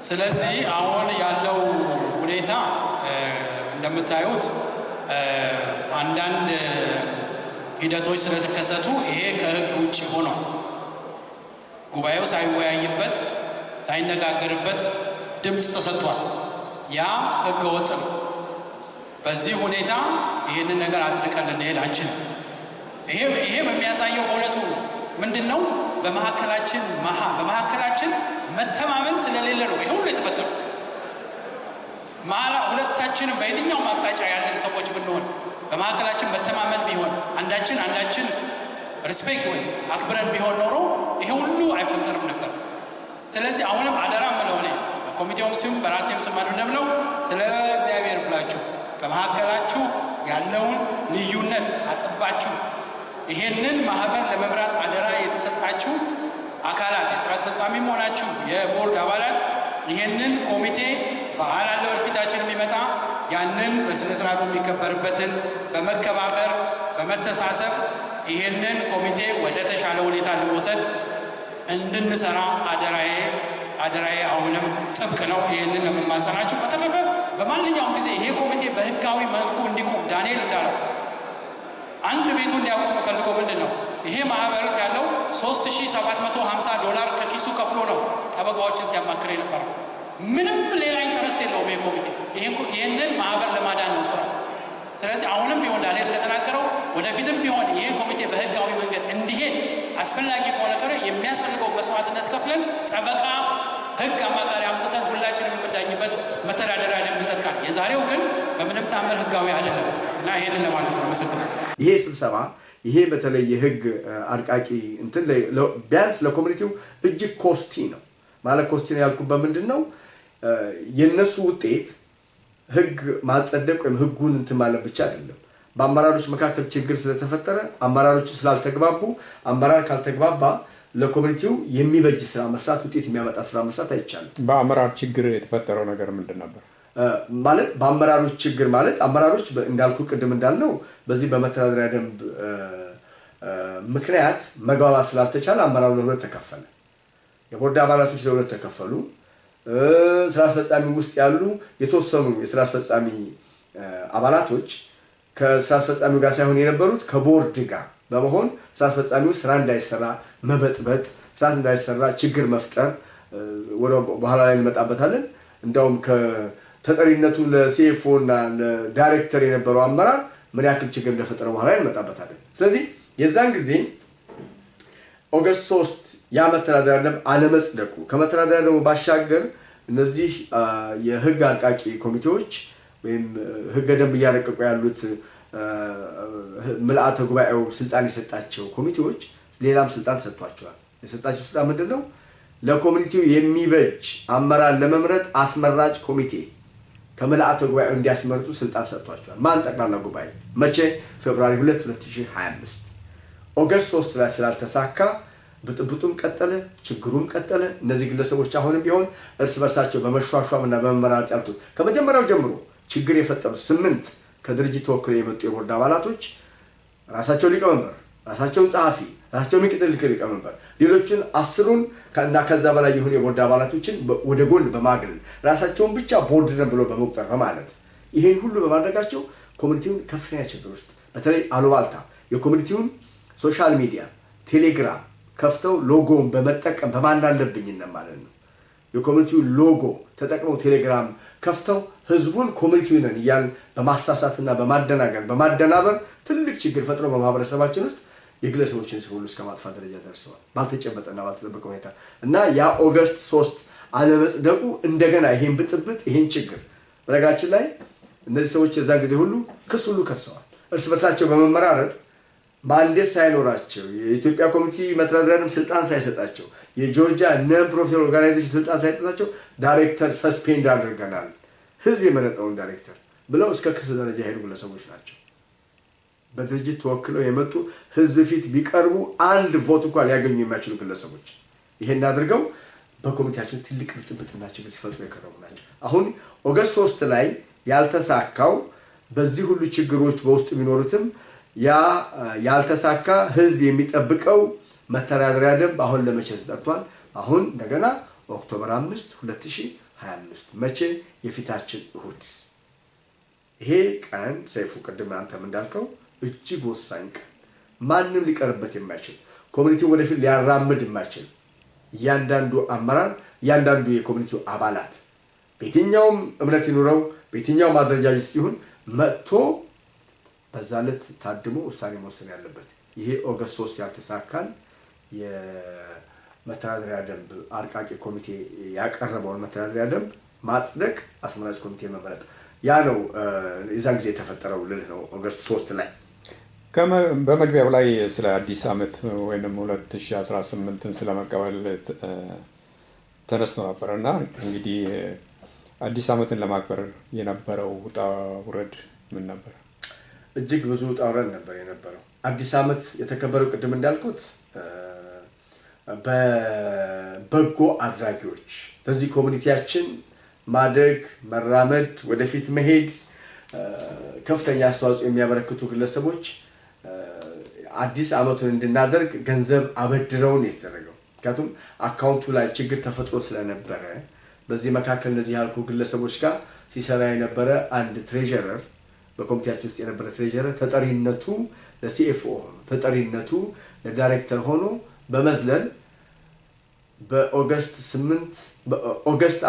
ስለዚህ አሁን ያለው ሁኔታ እንደምታዩት አንዳንድ ሂደቶች ስለተከሰቱ ይሄ ከህግ ውጭ ሆኖ ጉባኤው ሳይወያይበት ሳይነጋገርበት ድምፅ ተሰጥቷል። ያ ህገ ወጥ ነው። በዚህ ሁኔታ ይህንን ነገር አጽድቀን ልንሄድ አንችልም። ይሄ የሚያሳየው በእውነቱ ምንድን ነው? በመካከላችን መተማመን ስለሌለ ነው ይሄ ሁሉ የተፈጠረው። ሁለታችንም በየትኛውም አቅጣጫ ያለን ሰዎች ብንሆን በመካከላችን መተማመን ቢሆን አንዳችን ሪስፔክት ወይ አክብረን ቢሆን ኖሮ ይሄ ሁሉ አይፈጠርም ነበር። ስለዚህ አሁንም አደራ ምለው እኔ በኮሚቴውም ስም በራሴም ስም ነው ስለ እግዚአብሔር ብላችሁ በመካከላችሁ ያለውን ልዩነት አጥባችሁ ይሄንን ማህበር ለመምራት አደራ የተሰጣችሁ አካላት የሥራ አስፈጻሚም ሆናችሁ የቦርድ አባላት ይሄንን ኮሚቴ በዓል አለው ፊታችን የሚመጣ ያንን በስነ ስርዓቱ የሚከበርበትን በመከባበር በመተሳሰብ ይሄንን ኮሚቴ ወደ ተሻለ ሁኔታ ለመውሰድ እንድንሰራ አደራዬ አሁንም ጥብቅ ነው። ይሄንን ለመማጸናችሁ በተረፈ በማንኛውም ጊዜ ይሄ ኮሚቴ በህጋዊ መልኩ እንዲቆም ዳንኤል እንዳለው አንድ ቤቱ እንዲያቆም ፈልገው ምንድን ነው ይሄ ማህበር ያለው $3750 ከኪሱ ከፍሎ ነው ጠበቃዎችን ሲያማክር የነበረው። ምንም ሌላ ኢንተረስት የለውም ይሄ ኮሚቴ ይሄንን ማህበር ለማዳን ነው ስራ። ስለዚህ አሁንም ቢሆን ዳንኤል እንደተናገረው ወደፊትም ቢሆን ይሄ ኮሚቴ በህጋዊ መንገድ እንዲሄድ አስፈላጊ ከሆነ የሚያስፈልገው መስዋዕትነት ከፍለን ጠበቃ ህግ አማካሪ አምጥተን ሁላችንም የምንዳኝበት መተዳደሪያ ደንብ ይሰጥካል። የዛሬው ግን በምንም ታምር ህጋዊ አይደለም እና ይሄንን ለማለት ነው። አመሰግናለሁ። ይሄ ስብሰባ ይሄ በተለይ የህግ አርቃቂ እንትን ቢያንስ ለኮሚኒቲው እጅግ ኮስቲ ነው። ማለት ኮስቲ ነው ያልኩበት ምንድን ነው የነሱ ውጤት ህግ ማጸደቅ ወይም ህጉን እንትን ማለት ብቻ አይደለም። በአመራሮች መካከል ችግር ስለተፈጠረ አመራሮች ስላልተግባቡ አመራር ካልተግባባ ለኮሚኒቲው የሚበጅ ስራ መስራት ውጤት የሚያመጣ ስራ መስራት አይቻልም። በአመራር ችግር የተፈጠረው ነገር ምንድን ነበር? ማለት በአመራሮች ችግር ማለት አመራሮች እንዳልኩ ቅድም እንዳልነው በዚህ በመተዳደሪያ ደንብ ምክንያት መግባባት ስላልተቻለ አመራሩ ለሁለት ተከፈለ። የቦርድ አባላቶች ለሁለት ተከፈሉ። ስራ አስፈጻሚ ውስጥ ያሉ የተወሰኑ የስራ አስፈጻሚ አባላቶች ከስራ አስፈጻሚው ጋር ሳይሆን የነበሩት ከቦርድ ጋር በመሆን ስራ አስፈጻሚው ስራ እንዳይሰራ መበጥበጥ፣ ስራ እንዳይሰራ ችግር መፍጠር ወደ በኋላ ላይ እንመጣበታለን። እንደውም ከተጠሪነቱ ለሲኤፍኦ እና ለዳይሬክተር የነበረው አመራር ምን ያክል ችግር እንደፈጠረ በኋላ ላይ እንመጣበታለን። ስለዚህ የዛን ጊዜ ኦገስት 3 ያ መተዳደሪያ ደንብ አለመጽደቁ ከመተዳደሪያ ደንቡ ባሻገር እነዚህ የህግ አርቃቂ ኮሚቴዎች ወይም ህገ ደንብ እያረቀቁ ያሉት ምልአተ ጉባኤው ስልጣን የሰጣቸው ኮሚቴዎች ሌላም ስልጣን ሰጥቷቸዋል። የሰጣቸው ስልጣን ምንድነው? ለኮሚኒቲው የሚበጅ አመራር ለመምረጥ አስመራጭ ኮሚቴ ከምልአተ ጉባኤ እንዲያስመርጡ ስልጣን ሰጥቷቸዋል። ማን? ጠቅላላ ጉባኤ። መቼ? ፌብሩዋሪ 2 2025። ኦገስት 3 ላይ ስላልተሳካ ብጥብጡም ቀጠለ፣ ችግሩም ቀጠለ። እነዚህ ግለሰቦች አሁንም ቢሆን እርስ በርሳቸው በመሿሿምና በመመራረጥ ያልኩት ከመጀመሪያው ጀምሮ ችግር የፈጠሩት 8 ከድርጅት ተወክለው የመጡ የቦርድ አባላቶች ራሳቸው ሊቀመንበር፣ ራሳቸውን ጸሐፊ፣ ራሳቸው ምክትል ሊቀመንበር፣ ሌሎችን 10ን እና ከዛ በላይ የሆኑ የቦርድ አባላቶችን ወደ ጎን በማግለል ራሳቸውን ብቻ ቦርድ ነን ብሎ በመቁጠር በማለት ይሄን ሁሉ በማድረጋቸው ኮሚኒቲውን ከፍተኛ ችግር ውስጥ በተለይ አሉባልታ የኮሚኒቲውን ሶሻል ሚዲያ ቴሌግራም ከፍተው ሎጎውን በመጠቀም በማናለብኝነት ማለት ነው የኮሚኒቲው ሎጎ ተጠቅመው ቴሌግራም ከፍተው ህዝቡን ኮሚኒቲው ነን እያሉ በማሳሳትና በማደናገር በማደናበር ትልቅ ችግር ፈጥረው በማህበረሰባችን ውስጥ የግለሰቦችን ስም ሁሉ እስከ ማጥፋት ደረጃ ደርሰዋል። ባልተጨበጠና ባልተጠበቀ ሁኔታ እና ያ ኦገስት 3 አለመጽደቁ እንደገና ይሄን ብጥብጥ ይሄን ችግር በነገራችን ላይ እነዚህ ሰዎች የዛን ጊዜ ሁሉ ክስ ሁሉ ከሰዋል። እርስ በርሳቸው በመመራረጥ ማንዴት ሳይኖራቸው የኢትዮጵያ ኮሚኒቲ መተዳደሪያ ስልጣን ሳይሰጣቸው የጆርጂያ ነን ፕሮፊት ኦርጋናይዜሽን ስልጣን ሳይሰጣቸው ዳይሬክተር ሰስፔንድ አድርገናል ህዝብ የመረጠውን ዳይሬክተር ብለው እስከ ክስ ደረጃ ሄዱ ግለሰቦች ናቸው። በድርጅት ተወክለው የመጡ ህዝብ ፊት ቢቀርቡ አንድ ቮት እንኳን ሊያገኙ የማይችሉ ግለሰቦች ይሄን አድርገው በኮሚኒቲያችን ትልቅ ብጥብጥና ችግር ሲፈጥሩ የቀረቡ ናቸው። አሁን ኦገስት 3 ላይ ያልተሳካው በዚህ ሁሉ ችግሮች በውስጡ ቢኖሩትም ያ ያልተሳካ ህዝብ የሚጠብቀው መተዳደሪያ ደንብ አሁን ለመቼ ተጠርቷል? አሁን እንደገና ኦክቶበር 5 2025 መቼ? የፊታችን እሁድ። ይሄ ቀን ሰይፉ ቅድም አንተም እንዳልከው እጅግ ወሳኝ ቀን፣ ማንም ሊቀርበት የማይችል ኮሚኒቲው ወደፊት ሊያራምድ የማይችል እያንዳንዱ አመራር እያንዳንዱ የኮሚኒቲው አባላት በየትኛውም እምነት ይኑረው በየትኛውም አደረጃጀት ይሁን መጥቶ በዛ ዕለት ታድሞ ውሳኔ መወሰን ያለበት። ይሄ ኦገስት 3 ያልተሳካል የመተዳደሪያ ደንብ አርቃቂ ኮሚቴ ያቀረበውን መተዳደሪያ ደንብ ማጽደቅ፣ አስመራጭ ኮሚቴ መመረጥ ያ ነው የዛን ጊዜ የተፈጠረው ልልህ ነው። ኦገስት 3 ላይ በመግቢያው ላይ ስለ አዲስ ዓመት ወይም 2018ን ስለመቀበል ተነስቶ ነበር እና እንግዲህ አዲስ ዓመትን ለማክበር የነበረው ውጣ ውረድ ምን ነበር? እጅግ ብዙ ውጣ ውረድ ነበር የነበረው። አዲስ ዓመት የተከበረው ቅድም እንዳልኩት በበጎ አድራጊዎች ለዚህ ኮሚኒቲያችን ማደግ መራመድ ወደፊት መሄድ ከፍተኛ አስተዋጽኦ የሚያበረክቱ ግለሰቦች አዲስ ዓመቱን እንድናደርግ ገንዘብ አበድረውን የተደረገው። ምክንያቱም አካውንቱ ላይ ችግር ተፈጥሮ ስለነበረ በዚህ መካከል እነዚህ ያልኩ ግለሰቦች ጋር ሲሰራ የነበረ አንድ ትሬዠረር በኮሚቴያችን ውስጥ የነበረ ትሬዠረር ተጠሪነቱ ለሲኤፍኦ ሆኖ ተጠሪነቱ ለዳይሬክተር ሆኖ በመዝለል በኦገስት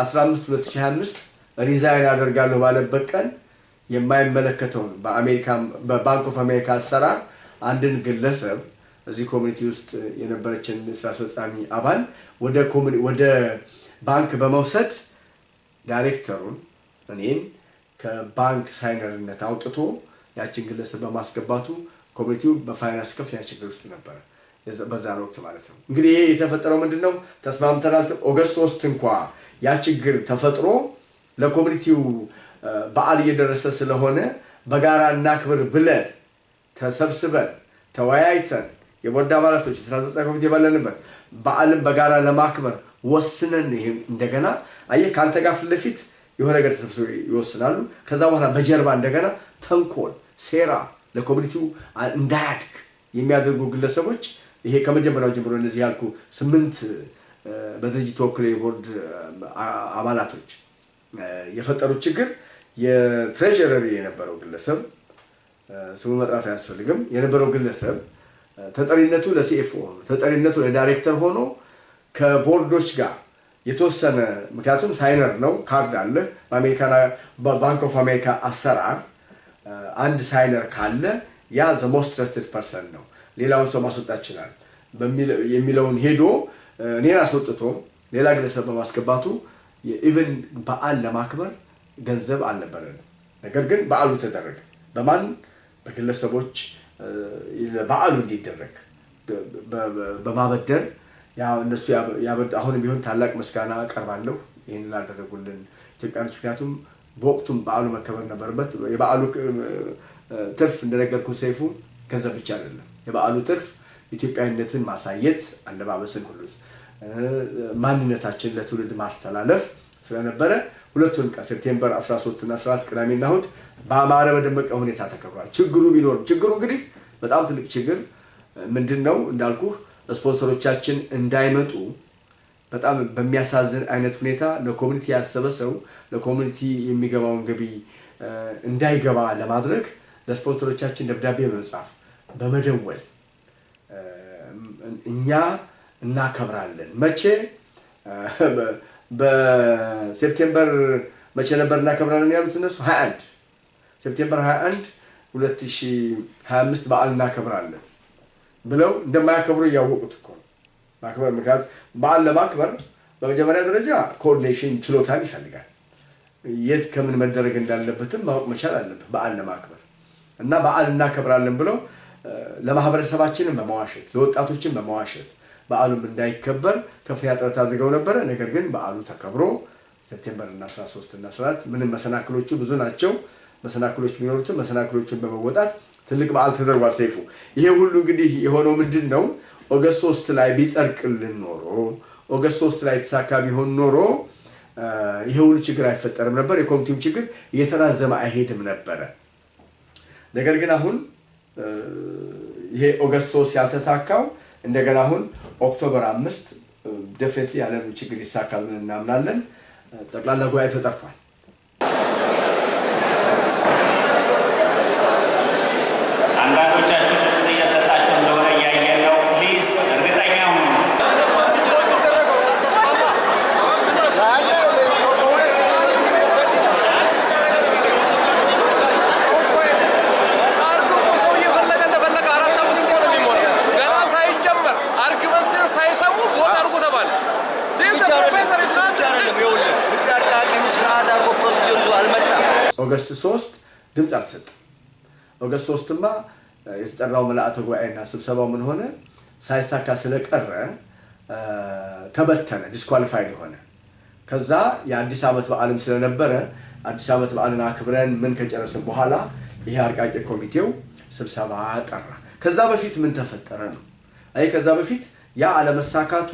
15 2025 ሪዛይን አደርጋለሁ ባለበት ቀን የማይመለከተውን በባንክ ኦፍ አሜሪካ አሰራር አንድን ግለሰብ እዚህ ኮሚኒቲ ውስጥ የነበረችን ስራ አስፈጻሚ አባል ወደ ባንክ በመውሰድ ዳይሬክተሩን እኔን ከባንክ ሳይነርነት አውጥቶ ያችን ግለሰብ በማስገባቱ ኮሚኒቲው በፋይናንስ ከፍተኛ ችግር ውስጥ ነበር በዛ ወቅት ማለት ነው። እንግዲህ ይሄ የተፈጠረው ምንድነው? ተስማምተናል። ኦገስት 3 እንኳን ያ ችግር ተፈጥሮ ለኮሚኒቲው በዓል እየደረሰ ስለሆነ በጋራ እናክብር ብለን ተሰብስበን ተወያይተን የቦርድ አባላቶች የስራ አስፈጻሚ ኮሚቴ ባለንበት በዓልን በጋራ ለማክበር ወስነን ይሄ እንደገና አየህ ካንተ ጋር ፊት ለፊት የሆነ ነገር ተሰብስበው ይወስናሉ። ከዛ በኋላ በጀርባ እንደገና ተንኮል ሴራ ለኮሚኒቲው እንዳያድግ የሚያደርጉ ግለሰቦች ይሄ ከመጀመሪያው ጀምሮ እነዚህ ያልኩ 8 በድርጅት ተወክለው የቦርድ አባላቶች የፈጠሩት ችግር የትሬዠረሪ የነበረው ግለሰብ ስሙ መጥራት አያስፈልግም የነበረው ግለሰብ ተጠሪነቱ ለሲኤፍኦ ተጠሪነቱ ለዳይሬክተር ሆኖ ከቦርዶች ጋር የተወሰነ ምክንያቱም ሳይነር ነው ካርድ አለ በአሜሪካና በባንክ ኦፍ አሜሪካ አሰራር አንድ ሳይነር ካለ ያ ዘ ሞስት ትረስትድ ፐርሰን ነው ሌላውን ሰው ማስወጣት ይችላል የሚለውን ሄዶ እኔን አስወጥቶ ሌላ ግለሰብ በማስገባቱ ኢቭን በዓል ለማክበር ገንዘብ አልነበረንም። ነገር ግን በዓሉ ተደረገ በማን በግለሰቦች በዓሉ እንዲደረግ በማበደር ያው እነሱ አሁንም ቢሆን ታላቅ ምስጋና አቀርባለሁ ይሄንን ላደረጉልን ኢትዮጵያኖች። ምክንያቱም በወቅቱም በዓሉ መከበር ነበረበት። የበዓሉ ትርፍ እንደነገርኩ ሰይፉ ገንዘብ ብቻ አይደለም። የበዓሉ ትርፍ ኢትዮጵያዊነትን ማሳየት፣ አለባበስን ሁሉ ማንነታችን ለትውልድ ማስተላለፍ ስለነበረ ሁለቱንም ቀን ሴፕቴምበር 13 እና 14 ቅዳሜና እሑድ በአማረ በደመቀ ሁኔታ ተከብሯል። ችግሩ ቢኖርም ችግሩ እንግዲህ በጣም ትልቅ ችግር ምንድነው እንዳልኩህ ስፖንሰሮቻችን እንዳይመጡ በጣም በሚያሳዝን አይነት ሁኔታ ለኮሚኒቲ ያሰበ ሰው ለኮሚኒቲ የሚገባውን ገቢ እንዳይገባ ለማድረግ ለስፖንሰሮቻችን ደብዳቤ በመጻፍ በመደወል እኛ እናከብራለን። መቼ በሴፕቴምበር መቼ ነበር እናከብራለን ያሉት እነሱ 21 ሴፕቴምበር 21 2025 በዓል እናከብራለን ብለው እንደማያከብሩ እያወቁት እኮ ማክበር። ምክንያት በዓል ለማክበር በመጀመሪያ ደረጃ ኮኦርዲኔሽን ችሎታን ይፈልጋል። የት ከምን መደረግ እንዳለበትም ማወቅ መቻል አለበት በዓል ለማክበር እና በዓል እናከብራለን ብለው ለማህበረሰባችንን በመዋሸት ለወጣቶችን በመዋሸት በዓሉም እንዳይከበር ከፍተኛ ጥረት አድርገው ነበረ። ነገር ግን በዓሉ ተከብሮ ሴፕቴምበር 13 እና 14 ምንም መሰናክሎቹ ብዙ ናቸው። መሰናክሎች ቢኖሩትም መሰናክሎቹን በመወጣት ትልቅ በዓል ተደርጓል። ሰይፉ ይሄ ሁሉ እንግዲህ የሆነው ምንድነው ኦገስት 3 ላይ ቢጸድቅልን ኖሮ ኦገስት 3 ላይ ተሳካ ቢሆን ኖሮ ይሄ ሁሉ ችግር አይፈጠርም ነበር። የኮሚቴው ችግር እየተራዘመ አይሄድም ነበረ። ነገር ግን አሁን ይሄ ኦገስት 3 ያልተሳካው እንደገና አሁን ኦክቶበር 5 ዴፊኒትሊ ያለን ችግር ይሳካል ብለን እናምናለን። ጠቅላላ ጉባኤ ተጠርቷል። አንዳንዶቻችሁ ድምጽ እየሰጣችሁ እንደሆነ እያየን ነው። ፕሊዝ እርግጠኛ ሁኑ። ኦገስት 3 ድምጽ አልተሰጠም። ኦገስት 3ማ የተጠራው ምልአተ ጉባኤና ስብሰባው ምን ሆነ ሳይሳካ ስለቀረ ተበተነ፣ ዲስኳሊፋይድ ሆነ። ከዛ የአዲስ ዓመት በዓልም ስለነበረ አዲስ ዓመት በዓልን አክብረን ምን ከጨረስን በኋላ ይሄ አርቃቂ ኮሚቴው ስብሰባ ጠራ። ከዛ በፊት ምን ተፈጠረ ነው? ከዛ በፊት ያ አለመሳካቱ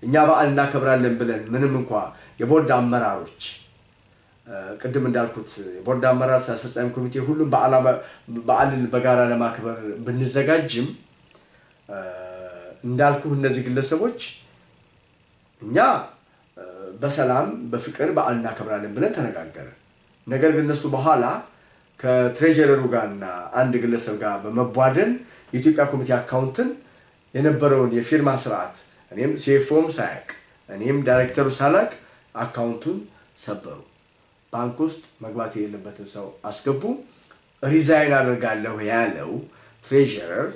እኛ በዓል እናከብራለን ብለን ምንም እንኳ የቦርድ አመራሮች ቅድም እንዳልኩት የቦርድ አመራር አስፈጻሚ ኮሚቴ ሁሉም በዓልን በጋራ ለማክበር ብንዘጋጅም እንዳልኩ እነዚህ ግለሰቦች እኛ በሰላም በፍቅር በዓል እናከብራለን ብለን ተነጋገረ። ነገር ግን እነሱ በኋላ ከትሬጀረሩ ጋርና አንድ ግለሰብ ጋር በመቧደን የኢትዮጵያ ኮሚቴ አካውንትን የነበረውን የፊርማ ስርዓት እኔም ሲኤፍኦም ሳያቅ እኔም ዳይሬክተሩ ሳላቅ አካውንቱን ሰበሩ። ባንክ ውስጥ መግባት የሌለበትን ሰው አስገቡ። ሪዛይን አደርጋለሁ ያለው ትሬጀረር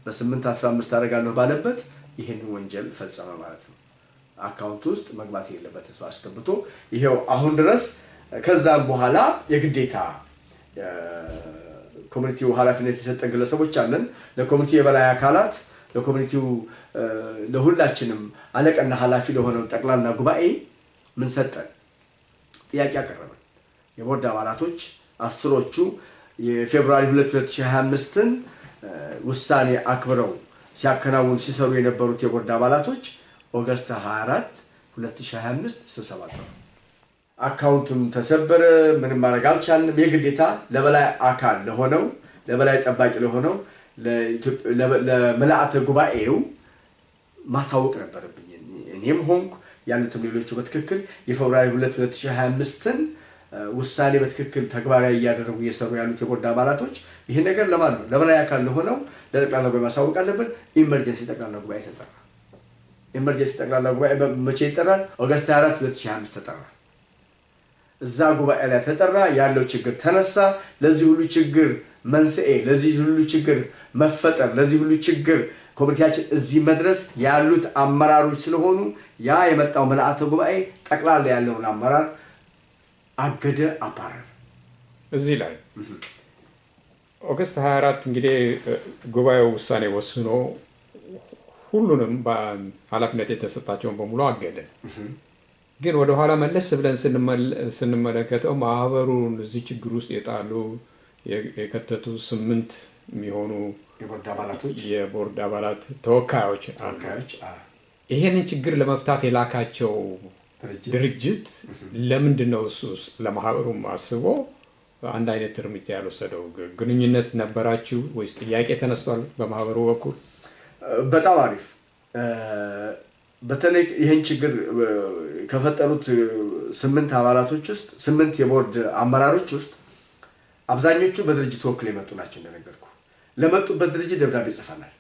በ8/15 አደርጋለሁ ባለበት ይሄን ወንጀል ፈጸመ ማለት ነው። አካውንት ውስጥ መግባት የሌለበትን ሰው አስገብቶ ይሄው አሁን ድረስ ከዛም በኋላ የግዴታ ኮሚኒቲው ኃላፊነት የሰጠን ግለሰቦች አለን። ለኮሚኒቲው የበላይ አካላት ለኮሚኒቲው ለሁላችንም አለቀና ኃላፊ ለሆነው ጠቅላላ ጉባኤ ምን ሰጠን? ጥያቄ አቀረበን። የቦርድ አባላቶች 10ዎቹ የፌብሩዋሪ 2 2025ን ውሳኔ አክብረው ሲያከናውን ሲሰሩ የነበሩት የቦርድ አባላቶች ኦገስት 24 2025 ስብሰባ ጠሩ። አካውንቱም ተሰበረ። ምንም ማድረግ አልቻልንም። የግዴታ ለበላይ አካል ለሆነው ለበላይ ጠባቂ ለሆነው ለምልአተ ጉባኤው ማሳወቅ ነበረብኝ። እኔም ሆንኩ ያሉትም ሌሎቹ በትክክል የፌብሩዋሪ 2 2025ን ውሳኔ በትክክል ተግባራዊ እያደረጉ እየሰሩ ያሉት የቦርድ አባላቶች ይሄ ነገር ለማን ነው? ለበላይ አካል ለሆነው ለጠቅላላ ጉባኤ ማሳወቅ አለብን። ኢመርጀንሲ ጠቅላላ ጉባኤ ተጠራ። ኢመርጀንሲ ጠቅላላ ጉባኤ መቼ ይጠራል? ኦገስት 24 2025 ተጠራ። እዛ ጉባኤ ላይ ተጠራ። ያለው ችግር ተነሳ። ለዚህ ሁሉ ችግር መንስኤ፣ ለዚህ ሁሉ ችግር መፈጠር፣ ለዚህ ሁሉ ችግር ኮሚቴያችን እዚህ መድረስ ያሉት አመራሮች ስለሆኑ ያ የመጣው ምልአተ ጉባኤ ጠቅላላ ያለውን አመራር አገደ፣ አባረረ። እዚህ ላይ ኦገስት 24 እንግዲህ ጉባኤው ውሳኔ ወስኖ ሁሉንም በኃላፊነት የተሰጣቸውን በሙሉ አገደ። ግን ወደ ኋላ መለስ ብለን ስንመለከተው ማህበሩን እዚህ ችግር ውስጥ የጣሉ የከተቱ 8 የሚሆኑ የቦርድ አባላት ተወካዮች ይሄንን ችግር ለመፍታት የላካቸው ድርጅት ለምንድን ነው እሱስ ለማህበሩም አስቦ አንድ አይነት እርምጃ ያልወሰደው? ግንኙነት ነበራችሁ ወይስ ጥያቄ ተነስቷል በማህበሩ በኩል? በጣም አሪፍ። በተለይ ይህን ችግር ከፈጠሩት 8 አባላቶች ውስጥ 8 የቦርድ አመራሮች ውስጥ አብዛኞቹ በድርጅት ወክል የመጡ ናቸው። እንደነገርኩ ለመጡበት ድርጅት ደብዳቤ ጽፈናል።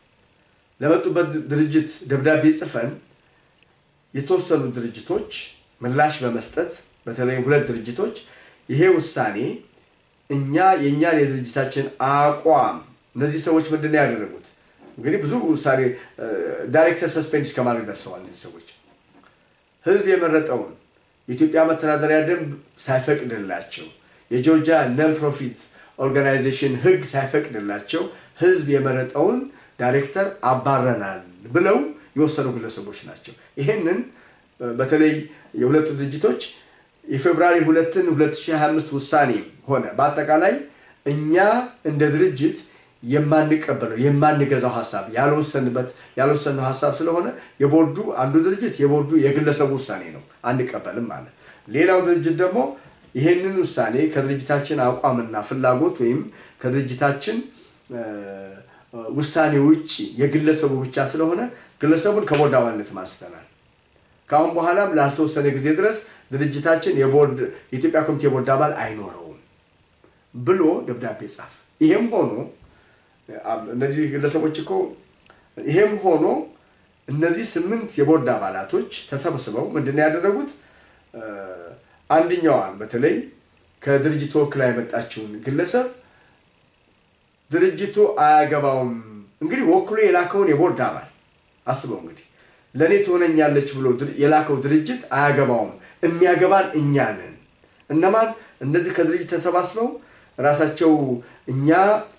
ለመጡበት ድርጅት ደብዳቤ ጽፈን የተወሰኑ ድርጅቶች ምላሽ በመስጠት በተለይ 2 ድርጅቶች ይሄ ውሳኔ የእኛን የድርጅታችን አቋም እነዚህ ሰዎች ምንድን ነው ያደረጉት? እንግዲህ ብዙ ውሳኔ ዳይሬክተር ሰስፔንድ እስከማድረግ ደርሰዋል። እነዚህ ሰዎች ህዝብ የመረጠውን የኢትዮጵያ መተዳደሪያ ደንብ ሳይፈቅድላቸው የጆርጂያ ነን ፕሮፊት ኦርጋናይዜሽን ህግ ሳይፈቅድላቸው ህዝብ የመረጠውን ዳይሬክተር አባረናል ብለው የወሰኑ ግለሰቦች ናቸው። ይሄንን በተለይ የሁለቱ ድርጅቶች የፌብሩዋሪ 2 2025 ውሳኔ ሆነ በአጠቃላይ እኛ እንደ ድርጅት የማንቀበለው የማንገዛው ሐሳብ ያልወሰነው ሐሳብ ስለሆነ የቦርዱ አንዱ ድርጅት የቦርዱ የግለሰቡ ውሳኔ ነው አንቀበልም ማለት። ሌላው ድርጅት ደግሞ ይሄንን ውሳኔ ከድርጅታችን አቋምና ፍላጎት ወይም ከድርጅታችን ውሳኔ ውጪ የግለሰቡ ብቻ ስለሆነ ግለሰቡን ከቦርድ አባልነት ማስተናል። ካሁን በኋላም ላልተወሰነ ጊዜ ድረስ ድርጅታችን የኢትዮጵያ ኮሚቴ ቦርድ አባል አይኖረውም ብሎ ደብዳቤ ጻፈ። ይሄም ሆኖ እነዚህ ግለሰቦች እኮ ይሄም ሆኖ እነዚህ 8 የቦርድ አባላቶች ተሰብስበው ምንድነው ያደረጉት? አንደኛዋን በተለይ ከድርጅቱ ወክላ የመጣችውን ግለሰብ ድርጅቱ አያገባውም። እንግዲህ ወክሎ የላከውን የቦርድ አባል አስበው እንግዲህ ለኔ ትሆነኛለች ብሎ የላከው ድርጅት አያገባውም፣ የሚያገባን እኛ ነን። እነማን? እነዚህ ከድርጅት ተሰባስበው ራሳቸው እኛ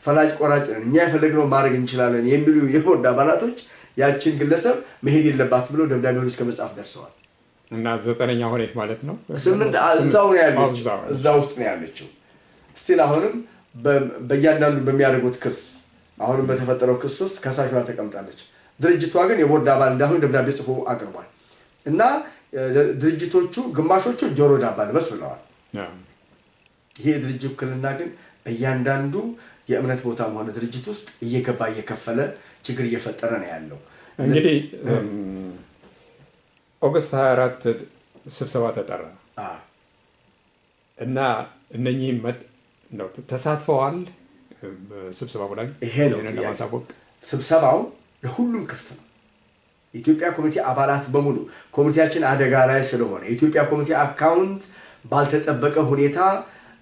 ፈላጭ ቆራጭ ነን፣ እኛ የፈለግነው ማድረግ እንችላለን የሚሉ የቦርድ አባላቶች ያችን ግለሰብ መሄድ የለባት ብሎ ደብዳቤውን እስከ መጻፍ ደርሰዋል። እና 9ኛ ሆነች ማለት ነው። 8 እዛው ነው ያለችው፣ እዛው ውስጥ ነው ያለችው። ስቲል አሁንም በእያንዳንዱ በሚያደርጉት ክስ አሁንም በተፈጠረው ክስ ውስጥ ከሳሿ ተቀምጣለች። ድርጅቷ ግን የቦርድ አባል እንዳልሆነ ደብዳቤ ጽፎ አቅርቧል። እና ድርጅቶቹ ግማሾቹ ጆሮ ዳባ ልበስ ብለዋል። ይሄ ድርጅት ውክልና ግን በእያንዳንዱ የእምነት ቦታም ሆነ ድርጅት ውስጥ እየገባ እየከፈለ ችግር እየፈጠረ ነው ያለው። እንግዲህ ኦገስት 24 ስብሰባ ተጠራ እና እነኚህ ተሳትፈዋል ስብሰባው ላይ። ይሄ ነው ስብሰባው ለሁሉም ክፍት ነው። የኢትዮጵያ ኮሚቴ አባላት በሙሉ ኮሚቴያችን አደጋ ላይ ስለሆነ የኢትዮጵያ ኮሚቴ አካውንት ባልተጠበቀ ሁኔታ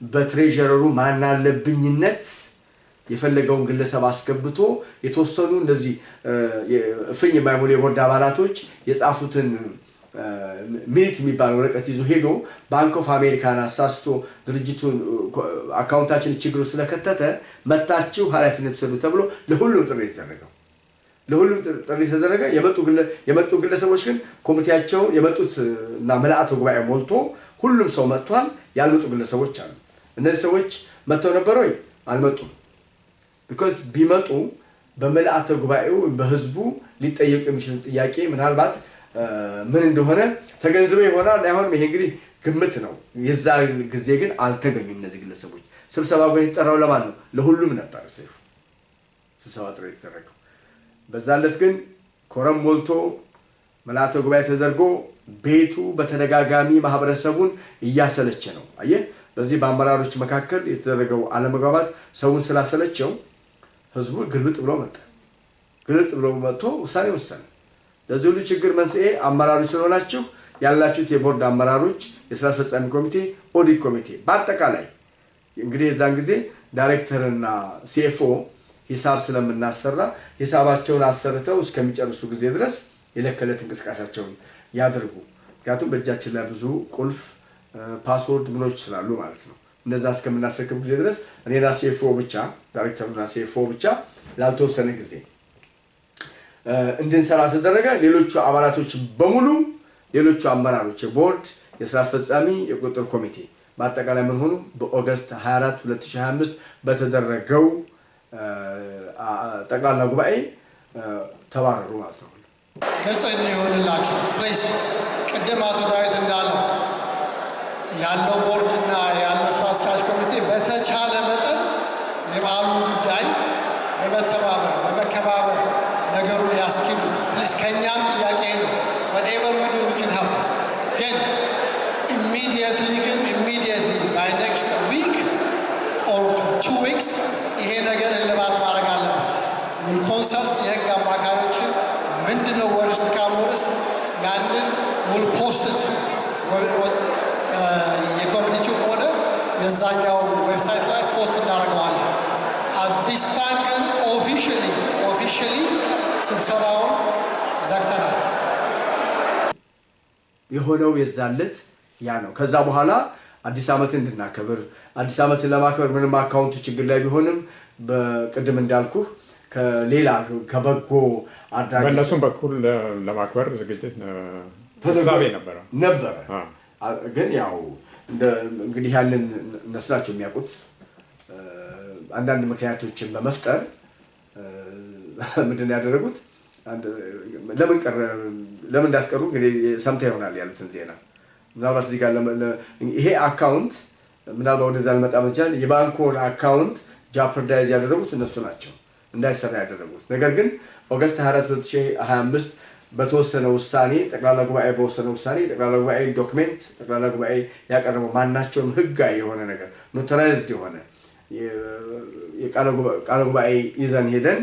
በትሬጀረሩ ማናለብኝነት የፈለገውን ግለሰብ አስገብቶ የተወሰኑ እንደዚህ ፍኝ የማይሞሉ የቦርድ አባላቶች የጻፉትን ሚኒት የሚባል ወረቀት ይዞ ሄዶ ባንክ ኦፍ አሜሪካን አሳስቶ ድርጅቱን አካውንታችን ችግሩ ስለከተተ መታችሁ ኃላፊነት ወሰዱ ተብሎ ለሁሉም ጥሪ ተደረገው። ለሁሉም ጥሪ ተደረገ። የመጡ ግለሰቦች ግን ኮሚቴያቸውን የመጡት እና መልአተ ጉባኤ ሞልቶ ሁሉም ሰው መጥቷል። ያልመጡ ግለሰቦች አሉ። እነዚህ ሰዎች መጥተው ነበር ወይ? አልመጡም። ቢኮዝ ቢመጡ በመልአተ ጉባኤው በህዝቡ ሊጠየቁ የሚችሉ ጥያቄ ምናልባት ምን እንደሆነ ተገንዝበው ይሆናል። አይሆንም። ይሄ እንግዲህ ግምት ነው። የዛ ጊዜ ግን አልተገኙም እነዚህ ግለሰቦች። ስብሰባው ግን የተጠራው ለማን ነው? ለሁሉም ነበር። ሰይፉ ስብሰባ ጥሪ የተደረገው በዛ ዕለት ግን ኮረም ሞልቶ መልአተ ጉባኤ ተደርጎ ቤቱ በተደጋጋሚ ማህበረሰቡን እያሰለቸ ነው። አየህ፣ በዚህ በአመራሮች መካከል የተደረገው አለመግባባት ሰውን ስላሰለቸው ህዝቡ ግልብጥ ብሎ መጣ። ግልብጥ ብሎ መጥቶ ውሳኔ ወሰነ። ለዚህ ሁሉ ችግር መንስኤ አመራሮች ስለሆናችሁ ያላችሁት የቦርድ አመራሮች፣ የስራ አስፈጻሚ ኮሚቴ፣ ኦዲት ኮሚቴ በአጠቃላይ እንግዲህ የዛን ጊዜ ዳይሬክተርና ሲኤፍኦ ሂሳብ ስለምናሰራ ሂሳባቸውን አሰርተው እስከሚጨርሱ ጊዜ ድረስ የለከለት እንቅስቃሴያቸውን ያደርጉ። ምክንያቱም በእጃችን ላይ ብዙ ቁልፍ ፓስወርድ ምኖች ስላሉ ማለት ነው። እነዛ እስከምናስረክብ ጊዜ ድረስ እኔና ሲኤፍኦ ብቻ ዳይሬክተሩና ሲኤፍኦ ብቻ ላልተወሰነ ጊዜ እንድንሰራ ተደረገ። ሌሎቹ አባላቶች በሙሉ ሌሎቹ አመራሮች ቦርድ የሥራ አስፈጻሚ የቁጥጥር ኮሚቴ በአጠቃላይ ምን ሆኑ በኦገስት 24 2025 በተደረገው ጠቅላላ ጉባኤ ተባረሩ ማለት ነው። ግልጽ እንዲሆንላችሁ ፕሊዝ ቅድም አቶ ዳዊት እንዳለው ያለው ቦርድና ያለው ስራ አስኪያጅ ኮሚቴ በተቻለ መጠን የበዓሉ ጉዳይ በመከባበር ነገሩን ያስኪዱት ፕሊዝ። ከእኛም ጥያቄ ነው whatever we do we can help ግን immediately by next week or 2 weeks ይሄ ነገር እልባት ማድረግ አለበት። will consult የህግ አማካሪዎችን ምንድነው ወርስት ካሞርስት ያንን will post it የኮሚኒቲው ሆነ የዛኛው ዌብሳይት ላይ ፖስት እናደርገዋለን። at this time ግን officially ስብሰባውን ዘግተናል። የሆነው የዛለት ያ ነው። ከዛ በኋላ አዲስ ዓመትን እንድናከብር አዲስ ዓመትን ለማክበር ምንም አካውንቱ ችግር ላይ ቢሆንም በቅድም እንዳልኩ ከሌላ ከበጎ አድራጊ በእነሱም በኩል ለማክበር ዝግጅት ተዛቤ ነበር። ግን ያው እንግዲህ ያንን እነሱ ናቸው የሚያውቁት። አንዳንድ ምክንያቶችን በመፍጠር ምንድን ያደረጉት ለምን እንዳስቀሩ እንግዲህ ሰምታ ይሆናል ያሉትን ዜና ምናልባት እዚህ ጋር ይሄ አካውንት ምናልባት ወደዛ ልመጣ መቻል የባንኮን አካውንት ጃፕርዳይዝ ያደረጉት እነሱ ናቸው እንዳይሰራ ያደረጉት። ነገር ግን ኦገስት 24 2025 በተወሰነ ውሳኔ ጠቅላላ ጉባኤ በወሰነ ውሳኔ ጠቅላላ ጉባኤ ዶክመንት ጠቅላላ ጉባኤ ያቀረበው ማናቸውም ህጋዊ የሆነ ነገር ኖታራይዝድ የሆነ የቃለ ጉባኤ ይዘን ሄደን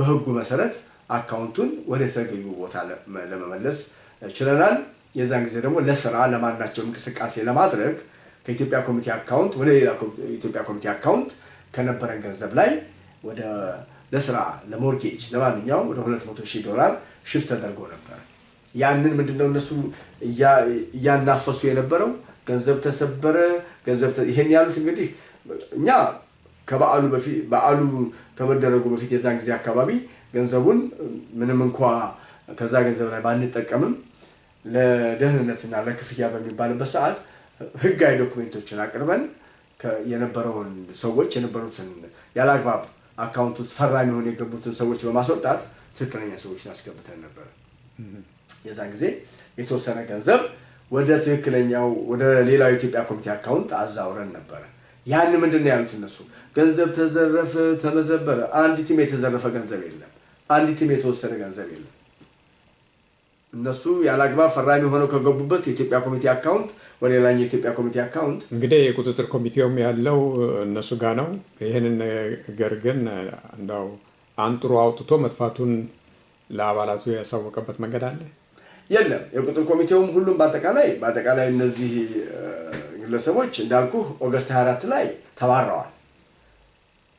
በህጉ መሰረት አካውንቱን ወደ ተገቢው ቦታ ለመመለስ ችለናል። የዛን ጊዜ ደግሞ ለስራ ለማናቸው እንቅስቃሴ ለማድረግ ከኢትዮጵያ ኮሚቴ አካውንት ወደ ሌላ ኢትዮጵያ ኮሚቴ አካውንት ከነበረን ገንዘብ ላይ ወደ ለስራ ለሞርጌጅ ለማንኛውም ወደ $200,000 ሽፍት ተደርጎ ነበር። ያንን ምንድነው እነሱ እያናፈሱ የነበረው ገንዘብ ተሰበረ ይሄን ያሉት እንግዲህ እኛ በዓሉ ከመደረጉ በፊት የዛን ጊዜ አካባቢ ገንዘቡን ምንም እንኳን ከዛ ገንዘብ ላይ ባንጠቀምም ለደህንነትና ለክፍያ በሚባልበት ሰዓት ህጋዊ ዶክመንቶችን አቅርበን የነበረውን ሰዎች የነበሩትን ያላግባብ አካውንት ውስጥ ፈራሚ ሆነው የገቡትን ሰዎች በማስወጣት ትክክለኛ ሰዎችን አስገብተን ነበር። የዛን ጊዜ የተወሰነ ገንዘብ ወደ ትክክለኛው ወደ ሌላው የኢትዮጵያ ኮሚቴ አካውንት አዛውረን ነበር። ያን ምንድነው ያሉት እነሱ ገንዘብ ተዘረፈ ተመዘበረ። አንዲትም የተዘረፈ ገንዘብ የለም። አንዲትም የተወሰነ ገንዘብ የለም። እነሱ ያላግባብ ፈራሚ ሆነው ከገቡበት የኢትዮጵያ ኮሚቴ አካውንት ወደ ሌላኛው የኢትዮጵያ ኮሚቴ አካውንት እንግዲህ የቁጥጥር ኮሚቴውም ያለው እነሱ ጋር ነው። ይሄንን ነገር ግን እንዳው አንጥሮ አውጥቶ መጥፋቱን ለአባላቱ ያሳወቀበት መንገድ አለ የለም። የቁጥጥር ኮሚቴውም ሁሉም በአጠቃላይ እነዚህ ግለሰቦች እንዳልኩ ኦገስት 24 ላይ ተባረዋል።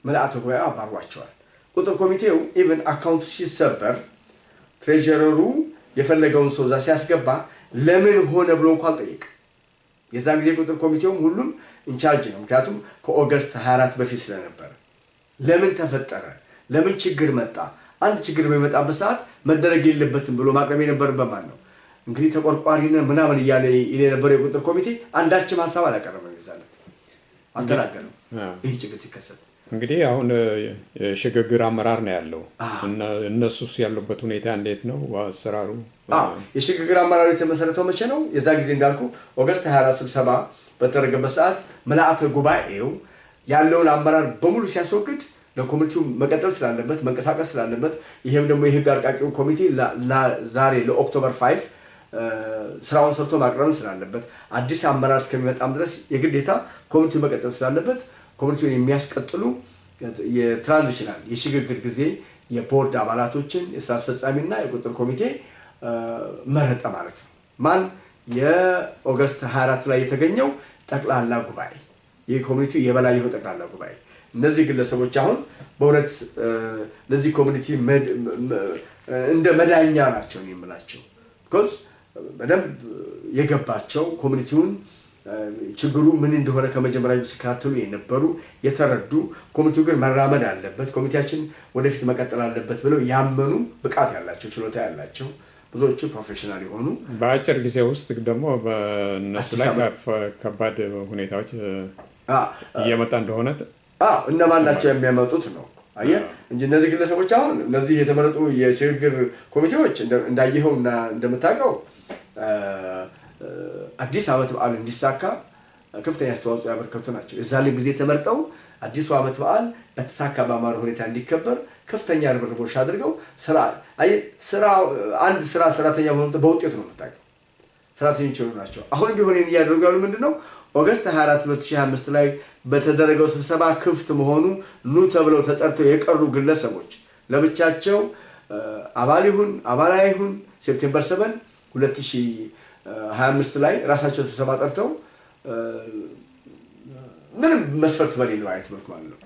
ምልአተ ጉባኤው አባሯቸዋል። ቁጥጥር ኮሚቴው ኢቭን አካውንቱ ሲሰበር ትሬጀረሩ የፈለገውን ሰው እዛ ሲያስገባ ለምን ሆነ ብሎ እንኳን ጠይቅ። የዛን ጊዜ ቁጥጥር ኮሚቴውም ሁሉም ኢንቻርጅ ነው። ምክንያቱም ከኦገስት 24 በፊት ስለነበር ለምን ተፈጠረ፣ ለምን ችግር መጣ፣ አንድ ችግር በሚመጣበት ሰዓት መደረግ የለበትም ብሎ ማቅረብ የነበረበት ማን ነው? እንግዲህ ተቆርቋሪና ምናምን እያለ የነበረው የቁጥጥር ኮሚቴ አንዳችም ሀሳብ አላቀረበም። ይዛለት አልተናገረም። ይህ ችግር ሲከሰት እንግዲህ አሁን የሽግግር አመራር ነው ያለው። እነሱስ ያሉበት ሁኔታ እንዴት ነው አሰራሩ? የሽግግር አመራሩ የተመሰረተው መቼ ነው? የዛ ጊዜ እንዳልኩ ኦገስት 24 ስብሰባ በተደረገበት ሰዓት ምልአተ ጉባኤው ያለውን አመራር በሙሉ ሲያስወግድ ለኮሚቴው መቀጠል ስላለበት መንቀሳቀስ ስላለበት ይሄም ደግሞ የህግ አርቃቂው ኮሚቴ ዛሬ ለኦክቶበር 5 ስራውን ሰርቶ ማቅረብ ስላለበት አዲስ አመራር እስከሚመጣም ድረስ የግዴታ ኮሚቴው መቀጠል ስላለበት ኮሚቴውን የሚያስቀጥሉ የትራንዚሽናል የሽግግር ጊዜ የቦርድ አባላቶችን የስራ አስፈጻሚና የቁጥጥር ኮሚቴ መረጠ ማለት ነው። ማን? የኦገስት 24 ላይ የተገኘው ጠቅላላ ጉባኤ የኮሚቴው የበላይ የሆነው ጠቅላላ ጉባኤ እነዚህ ግለሰቦች አሁን በእውነት ለዚህ ኮሚኒቲ እንደ መዳኛ ናቸው የምላቸው። because በደንብ የገባቸው ኮሚኒቲውን ችግሩ ምን እንደሆነ ከመጀመሪያው ሲከታተሉ የነበሩ የተረዱ ኮሚቴው ግን መራመድ አለበት ኮሚቴያችን ወደፊት መቀጠል አለበት ብለው ያመኑ ብቃት ያላቸው ችሎታ ያላቸው ብዙዎቹ ፕሮፌሽናል የሆኑ በአጭር ጊዜ ውስጥ ደግሞ በእነሱ ላይ ከባድ ሁኔታዎች እየመጣ እንደሆነ እነማን ናቸው የሚያመጡት ነው አየህ እንጂ እነዚህ ግለሰቦች አሁን እነዚህ የተመረጡ የሽግግር ኮሚቴዎች እንዳየኸውና እንደምታውቀው አዲስ ዓመት በዓል እንዲሳካ ከፍተኛ አስተዋጽኦ ያበረከቱ ናቸው የዛሬ ጊዜ ተመርጠው አዲሱ ዓመት በዓል በተሳካ ባማረ ሁኔታ እንዲከበር ከፍተኛ ርብርቦች አድርገው አንድ ሰራተኛ ሆኖ በውጤት ነው የምታውቀው ሰራተኞች ናቸው አሁን ቢሆን ያደርጉ ያሉ ምንድነው ኦገስት 24 2025 ላይ በተደረገው ስብሰባ ክፍት መሆኑ ኑ ተብለው ተጠርተው የቀሩ ግለሰቦች ለብቻቸው አባል ይሁን ሴፕቴምበር 7 2025 ላይ ራሳቸው ስብሰባ ጠርተው ምንም መስፈርት በሌለው አይነት መልኩ ማለት ነው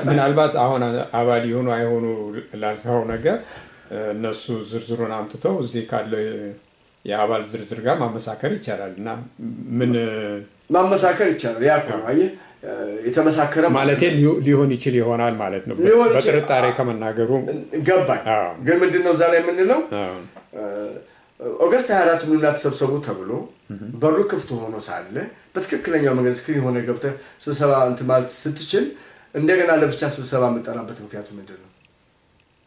ምናልባት አሁን አባል ይሁኑ አይሆኑ ላልከው ነገር እነሱ ዝርዝሩን አምጥተው እዚህ ካለው የአባል ዝርዝር ጋር ማመሳከር ይቻላል እና ምን ማመሳከር ይቻላል ያቆም አየህ የተመሳከረ ማለት ሊሆን ይችል ይሆናል ማለት ነው በጥርጣሬ ከመናገሩ ገባኝ ግን ምንድነው ዛሬ የምንለው ኦገስት 24 ኑና ተሰብሰቡ ተብሎ በሩ ክፍት ሆኖ ሳለ በትክክለኛው መንገድ ስክሪን ሆነ ገብተ ስብሰባ ማለት ስትችል እንደገና ለብቻ ስብሰባ መጠራበት ምክንያቱ ምንድነው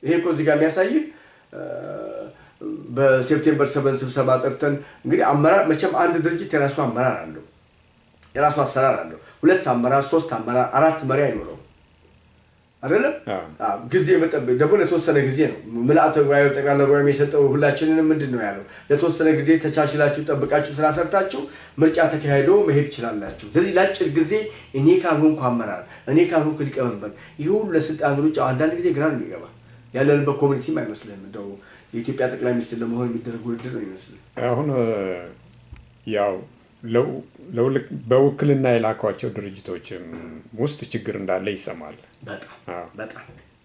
ይሄ እኮ እዚህ ጋር የሚያሳይ በሴፕቴምበር 7 ስብሰባ ጠርተን እንግዲህ አመራር መቼም አንድ ድርጅት የራሱ አመራር አለው የራሱ አሰራር አለው ሁለት አመራር ሶስት አመራር አራት መሪ አይኖረው አይደለም ጊዜ መጠበቅ ደግሞ ለተወሰነ ጊዜ ነው ምልአተ ጉባኤው ጠቅላላ ጉባኤ የሰጠው ሁላችንንም ምንድነው ያለው ለተወሰነ ጊዜ ተቻችላችሁ ጠብቃችሁ ስራ ሰርታችሁ ምርጫ ተካሂዶ መሄድ ይችላልላችሁ ስለዚህ ለአጭር ጊዜ እኔ ካልሆንኩ አመራር እኔ ካልሆንኩ ሊቀመንበር ይሁን ለስልጣን ሩጫ አንዳንድ ጊዜ ግራ ነው የሚገባ ያለንበት ኮሚኒቲም አይመስልም እንደው የኢትዮጵያ ጠቅላይ ሚኒስትር ለመሆን የሚደረግ ውድድር ነው ይመስላል አሁን ያው በውክልና የላኳቸው ድርጅቶችም ውስጥ ችግር እንዳለ ይሰማል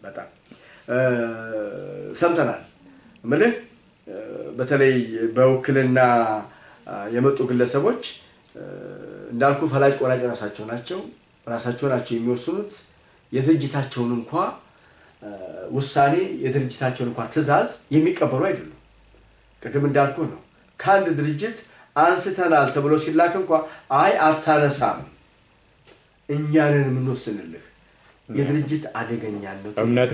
በጣም ሰምተናል ማለት በተለይ በውክልና የመጡ ግለሰቦች እንዳልኩ ፈላጭ ቆራጭ ራሳቸው ናቸው የሚወስኑት የድርጅታቸውን እንኳን ውሳኔ የድርጅታቸውን እንኳን ትዕዛዝ የሚቀበሉ አይደሉም ቅድም እንዳልኩ ነው ከአንድ ድርጅት አንስተናል ተብሎ ሲላክ እንኳን አታነሳም እኛንን ምንወስንልህ የድርጅት አደገኛነቱ እምነት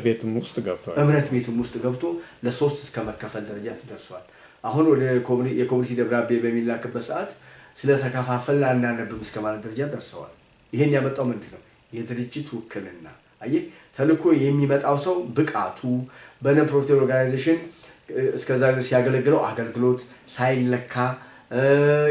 ቤቱም ውስጥ ገብቶ ለሶስት እስከ መከፈል ደረጃ ተደርሷል አሁን ወደ የኮሚኒቲ ደብዳቤ በሚላክበት ሰዓት ስለተከፋፈልን አናነብም እስከ ማለት ደረጃ ደርሰዋል ይሄን ያመጣው ምንድነው የድርጅት ውክልና አየህ ተልኮ የሚመጣው ሰው ብቃቱ በነን ፕሮፊት ኦርጋናይዜሽን እስከዛ ድረስ ያገለግለው አገልግሎት ሳይለካ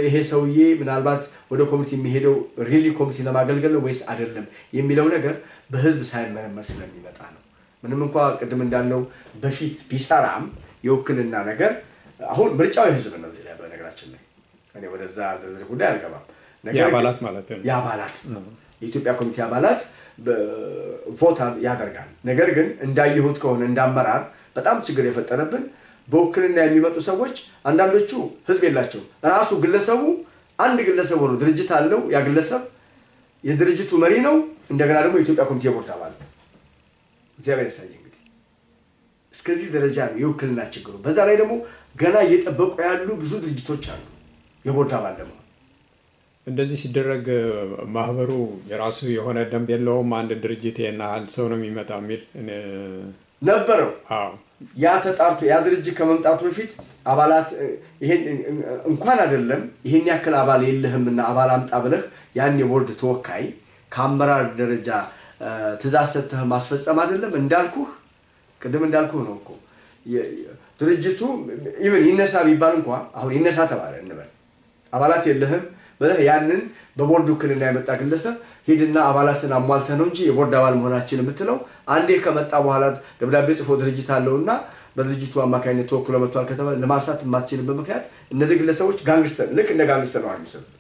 ይሄ ሰውዬ ምናልባት ወደ ኮሚኒቲ የሚሄደው ሪሊ ኮሚኒቲ ለማገልገል ነው ወይስ አይደለም የሚለው ነገር በህዝብ ሳይመረመር ስለሚመጣ ነው ምንም እንኳን ቅድም እንዳለው በፊት ቢሰራም የውክልና ነገር አሁን ምርጫው የህዝብ ነው እዚህ ላይ በነገራችን ላይ እኔ ወደዛ ዝርዝር ጉዳይ አልገባም የአባላት ማለት ነው የአባላት የኢትዮጵያ ኮሚቴ አባላት ቮት ያደርጋል ነገር ግን እንዳየሁት ከሆነ እንዳመራር በጣም ችግር የፈጠረብን በውክልና የሚመጡ ሰዎች አንዳንዶቹ ህዝብ የላቸው ራሱ ግለሰቡ አንድ ግለሰብ ነው ድርጅት አለው ያ ግለሰብ የድርጅቱ መሪ ነው እንደገና ደግሞ የኢትዮጵያ ኮሚቴ ቦርድ አባል እግዚአብሔር ይመስገን እንግዲህ እስከዚህ ደረጃ ነው የውክልና ችግሩ በዛ ላይ ደግሞ ገና እየጠበቁ ያሉ ብዙ ድርጅቶች አሉ የቦርድ አባል ደግሞ እንደዚህ ሲደረግ ማህበሩ የራሱ የሆነ ደንብ የለውም አንድ ድርጅት የናል ሰው ነው የሚመጣው የሚል ነበረው ያ ተጣርቶ ያ ድርጅት ከመምጣቱ በፊት አባላት ይሄን እንኳን አይደለም ይሄን ያክል አባል የለህምና አባል አምጣ ብለህ ያን የቦርድ ተወካይ ከአመራር ደረጃ ትዕዛዝ ሰጥተህ ማስፈጸም አይደለም እንዳልኩህ ቅድም እንዳልኩህ ነው እኮ ድርጅቱ ኢቭን ይነሳ ቢባል እንኳን አሁን ይነሳ ተባለ እንበል አባላት የለህም በለህ ያንን በቦርድ ውክልና የመጣ ግለሰብ ሄድና አባላትን አሟልተ ነው እንጂ የቦርድ አባል መሆናችን የምትለው አንዴ ከመጣ በኋላ ደብዳቤ ጽፎ ድርጅት አለውና በድርጅቱ አማካይነት ተወክሎ መጥቷል ከተባለ ለማሳት የማትችልበት ምክንያት እነዚህ ግለሰቦች ጋንግስተር ልክ እንደ ጋንግስተር ነው የሚሰሩት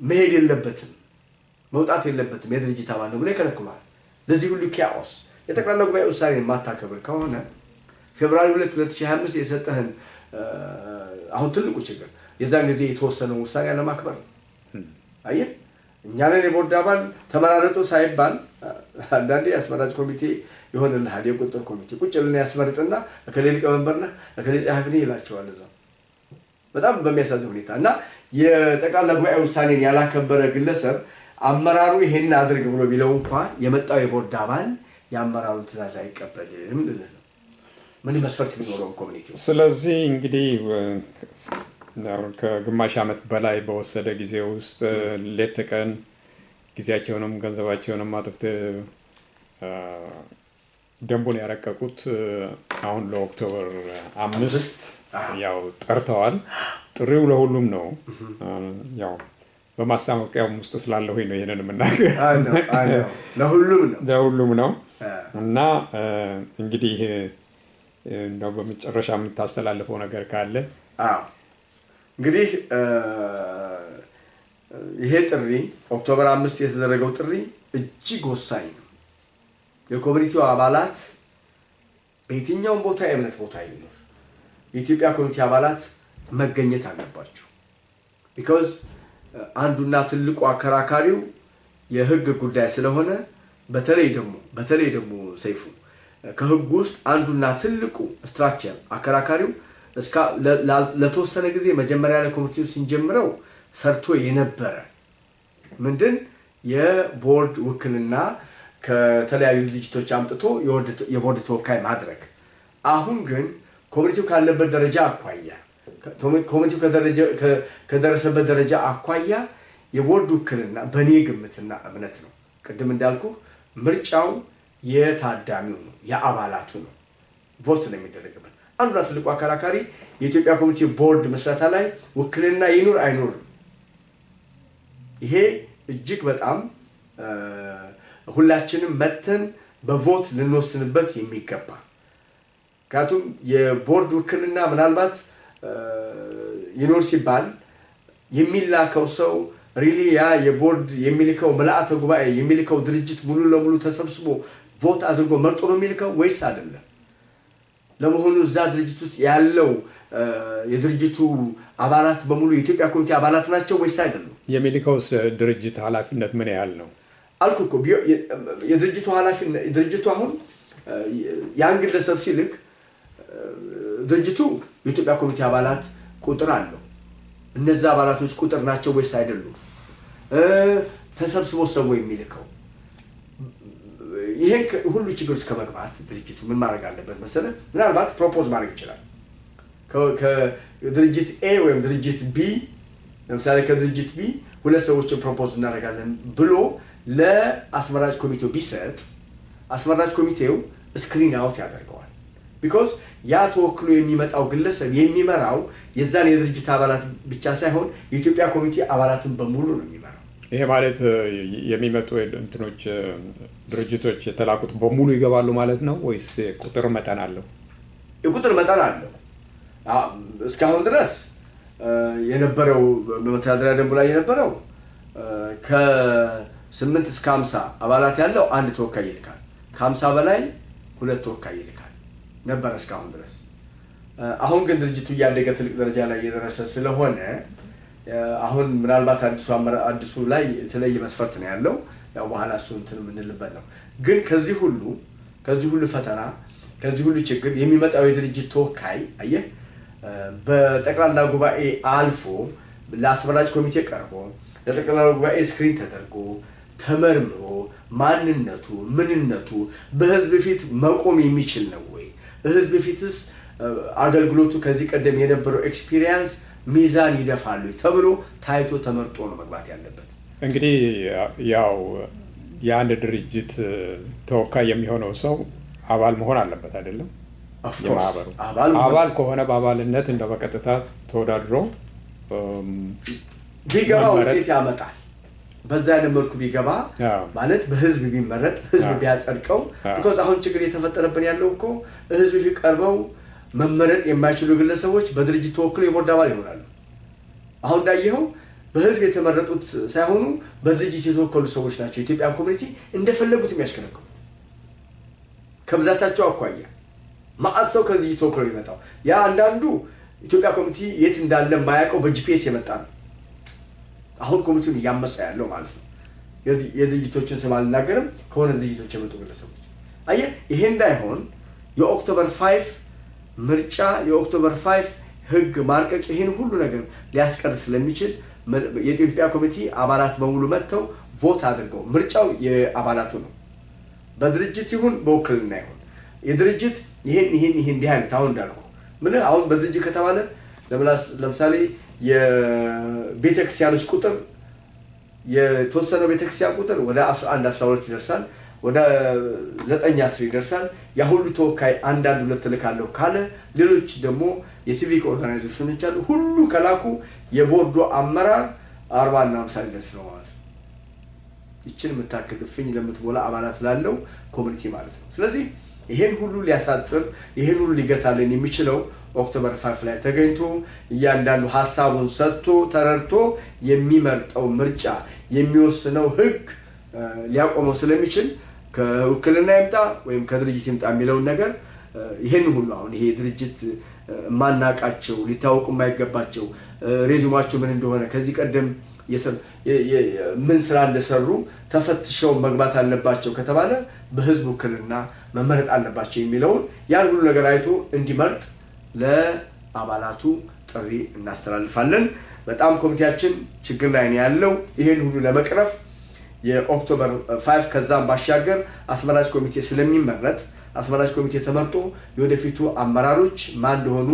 መሄድ የለበትም መውጣት የለበትም የድርጅት አባል ነው ብለው ይከለክሏል ለዚህ ሁሉ ኪያኦስ የጠቅላላ ጉባኤ ውሳኔ የማታከብር ከሆነ ፌብሩዋሪ 2 2025 የሰጠህን አሁን ትልቁ ችግር የዛን ጊዜ የተወሰነው ውሳኔ ለማክበር አየህ እኛንን የቦርድ አባል ተመራረጡ ሳይባል አንዳንዴ አስመራጭ ኮሚቴ ይሆንልሃል የቁጥር ኮሚቴ ቁጭ ብለን ያስመርጥና እከሌ ሊቀመንበርና እከሌ ጸሐፊ ነኝ ይላቸዋል እዛ በጣም በሚያሳዝን ሁኔታ እና የጠቅላላ ጉባኤ ውሳኔን ያላከበረ ግለሰብ አመራሩ ይሄን አድርግ ብሎ ቢለው እንኳን የመጣው የቦርድ አባል የአመራሩን ትእዛዝ አይቀበልም ነው ምን መስፈርት ቢኖረው ኮሚኒቲው ስለዚህ እንግዲህ ከግማሽ ዓመት በላይ በወሰደ ጊዜ ውስጥ ሌት ቀን ጊዜያቸውንም ገንዘባቸውንም አጥፍተው ደንቡን ያረቀቁት አሁን ለኦክቶበር 5 ያው ጠርተዋል ጥሪው ለሁሉም ነው ያው በማስታወቂያው ውስጥ ስላለው ነው ይሄንን መናገር ለሁሉም ነው እና እንግዲህ እንደው በመጨረሻ የምታስተላልፈው ነገር ካለ እንግዲህ ይሄ ጥሪ ኦክቶበር 5 የተደረገው ጥሪ እጅግ ወሳኝ ነው የኮሚኒቲው አባላት በየትኛውም ቦታ የእምነት ቦታ ይኖር የኢትዮጵያ ኮሚኒቲ አባላት መገኘት አለባቸው because አንዱና ትልቁ አከራካሪው የህግ ጉዳይ ስለሆነ በተለይ ደግሞ ሰይፉ ከህግ ውስጥ አንዱና ትልቁ ስትራክቸር አከራካሪው እስከ ለተወሰነ ጊዜ መጀመሪያ ላይ ኮሚኒቲው ሲንጀምረው ሰርቶ የነበረ ምንድን የቦርድ ውክልና ከተለያዩ ድርጅቶች አምጥቶ የቦርድ ተወካይ ማድረግ አሁን ግን ኮሚኒቲው ካለበት ደረጃ አኳያ ኮሚኒቲው ከደረሰበት ደረጃ አኳያ የቦርድ ውክልና በኔ ግምትና እምነት ነው ቅድም እንዳልኩ ምርጫው የታዳሚው ነው የአባላቱ ነው ቮት ነው የሚደረግበት አንዱና ትልቁ አከራካሪ የኢትዮጵያ ኮሚኒቲ ቦርድ መስራታ ላይ ውክልና ይኑር አይኑር ይሄ እጅግ በጣም ሁላችንም መተን በቮት ልንወስንበት የሚገባ ካቱም የቦርድ ውክልና ምናልባት ይኖር ሲባል የሚላከው ሰው ሪሊ ያ የቦርድ የሚልከው መልአተ ጉባኤ የሚልከው ድርጅት ሙሉ ለሙሉ ተሰብስቦ ቮት አድርጎ መርጦ ነው የሚልከው ወይስ አይደለም ለመሆኑ እዛ ድርጅት ውስጥ ያለው የድርጅቱ አባላት በሙሉ የኢትዮጵያ ኮሚቴ አባላት ናቸው ወይስ አይደሉም የሚልከው ድርጅት ኃላፊነት ምን ያህል ነው አልኩኮ የድርጅቱ ኃላፊነት ድርጅቱ አሁን ያን ግለሰብ ሲልክ ድርጅቱ የኢትዮጵያ ኮሚቴ አባላት ቁጥር አለው እነዛ አባላቶች ቁጥር ናቸው ወይስ አይደሉም ተሰብስቦ ሰው የሚልከው ይሄ ሁሉ ችግሮች ከመግባት ድርጅቱ ምን ማድረግ አለበት መሰለህ ምናልባት ፕሮፖዝ ማድረግ ይችላል ከድርጅት A ወይም ድርጅት B ለምሳሌ ከድርጅት B ሁለት ሰዎችን ፕሮፖዝ እናደርጋለን ብሎ ለአስመራጭ ኮሚቴው ቢሰጥ አስመራጭ ኮሚቴው ስክሪን አውት ያደርገዋል because ያ ተወክሎ የሚመጣው ግለሰብ የሚመራው የዛን የድርጅት አባላት ብቻ ሳይሆን የኢትዮጵያ ኮሚቴ አባላትን በሙሉ ነው የሚመራው ይሄ ማለት የሚመጡ እንትኖች ድርጅቶች የተላቁት በሙሉ ይገባሉ ማለት ነው ወይስ ቁጥር መጠን አለው የቁጥር መጠን አለው እስካሁን ድረስ የነበረው በመተዳደሪያ ደንቡ ላይ የነበረው ከ8 እስከ 50 አባላት ያለው አንድ ተወካይ ይልካል ከ50 በላይ ሁለት ተወካይ ይልካል ነበር እስካሁን ድረስ አሁን ግን ድርጅቱ ያደገ ትልቅ ደረጃ ላይ እየደረሰ ስለሆነ አሁን ምናልባት አዲሱ ላይ የተለየ መስፈርት ነው ያለው ያው በኋላ እሱ እንትን ምንልበት ነው ግን ከዚህ ሁሉ ፈተና ከዚህ ሁሉ ችግር የሚመጣው የድርጅት ተወካይ አየህ በጠቅላላ ጉባኤ አልፎ ለአስመራጭ ኮሚቴ ቀርቦ ለጠቅላላ ጉባኤ ስክሪን ተደርጎ ተመርምሮ ማንነቱ ምንነቱ በህዝብ ፊት መቆም የሚችል ነው ወይ ህዝብ ፊትስ አገልግሎቱ ከዚህ ቀደም የነበረው ኤክስፒሪየንስ ሚዛን ይደፋሉ ተብሎ ታይቶ ተመርጦ ነው መግባት ያለበት እንግዲህ ያው የአንድ ድርጅት ተወካይ የሚሆነው ሰው አባል መሆን አለበት አይደለም የማህበሩ አባል ከሆነ በአባልነት እንደ በቀጥታ ተወዳድሮ ቢገባ ውጤት ያመጣል በዛ አይነት መልኩ ቢገባ ማለት በህዝብ ቢመረጥ ህዝብ ቢያጸድቀው because አሁን ችግር የተፈጠረብን ያለው እኮ ህዝብ ቢቀርበው መመረጥ የማይችሉ ግለሰቦች በድርጅት ተወክለው የቦርድ አባል ይሆናሉ አሁን ዳየው በህዝብ የተመረጡት ሳይሆኑ በድርጅት የተወከሉ ሰዎች ናቸው ኢትዮጵያ ኮሚኒቲ እንደፈለጉት የሚያሽከረክሩት ከብዛታቸው አኳያ ማአሰው ከድርጅት ተወክለው ይመጣው ያ አንዳንዱ ኢትዮጵያ ኮሚቴ የት እንዳለ ማያውቀው በጂፒኤስ የመጣ ነው። አሁን ኮሚቴውን እያመሰ ያለው ማለት ነው። የድርጅቶችን ስም አልናገርም፣ ከሆነ ድርጅቶች የመጡ ግለሰቦች አየህ። ይሄ እንዳይሆን የኦክቶበር 5 ምርጫ የኦክቶበር 5 ህግ ማርቀቅ ይሄን ሁሉ ነገር ሊያስቀር ስለሚችል የኢትዮጵያ ኮሚቴ አባላት በሙሉ መጥተው ቮት አድርገው ምርጫው የአባላቱ ነው። በድርጅት ይሁን በውክልና ይሁን የድርጅት ይሄን እንዲህ አይነት አሁን እንዳልኩ ምን አሁን በድርጅት ከተባለ ለምሳሌ የቤተክርስቲያኖች ቁጥር የተወሰነው ቤተክርስቲያን ቁጥር ወደ 11 12 ይደርሳል፣ ወደ 9 10 ይደርሳል። ያ ሁሉ ተወካይ አንዳንድ ሁለት ልካለሁ ካለ ሌሎች ደግሞ የሲቪክ ኦርጋናይዜሽኖች አሉ። ሁሉ ከላኩ የቦርዱ አመራር 40 እና 50 ሊደርስ ነው ማለት ነው። ይችን የምታክል ፍኝ ለምትሞላ አባላት ላለው ኮሚኒቲ ማለት ነው። ስለዚህ ይሄን ሁሉ ሊያሳጥር ይሄን ሁሉ ሊገታልን የሚችለው ኦክቶበር 5 ላይ ተገኝቶ እያንዳንዱ ሐሳቡን ሰጥቶ ተረድቶ የሚመርጠው ምርጫ የሚወስነው ህግ ሊያቆመው ስለሚችል ከውክልና ይምጣ ወይም ከድርጅት ይምጣ የሚለው ነገር ይሄን ሁሉ አሁን ይሄ ድርጅት ማናቃቸው ሊታወቁ የማይገባቸው ሬዚዩማቸው ምን እንደሆነ ከዚህ ቀደም ምን ስራ እንደሰሩ ተፈትሸው መግባት አለባቸው ከተባለ በህዝብ ውክልና መመረጥ አለባቸው የሚለውን ያን ሁሉ ነገር አይቶ እንዲመርጥ ለአባላቱ ጥሪ እናስተላልፋለን። በጣም ኮሚቴያችን ችግር ላይ ነው ያለው። ይሄን ሁሉ ለመቅረፍ የኦክቶበር 5 ከዛም ባሻገር አስመራጭ ኮሚቴ ስለሚመረጥ አስመራጭ ኮሚቴ ተመርጦ የወደፊቱ አመራሮች ማን እንደሆኑ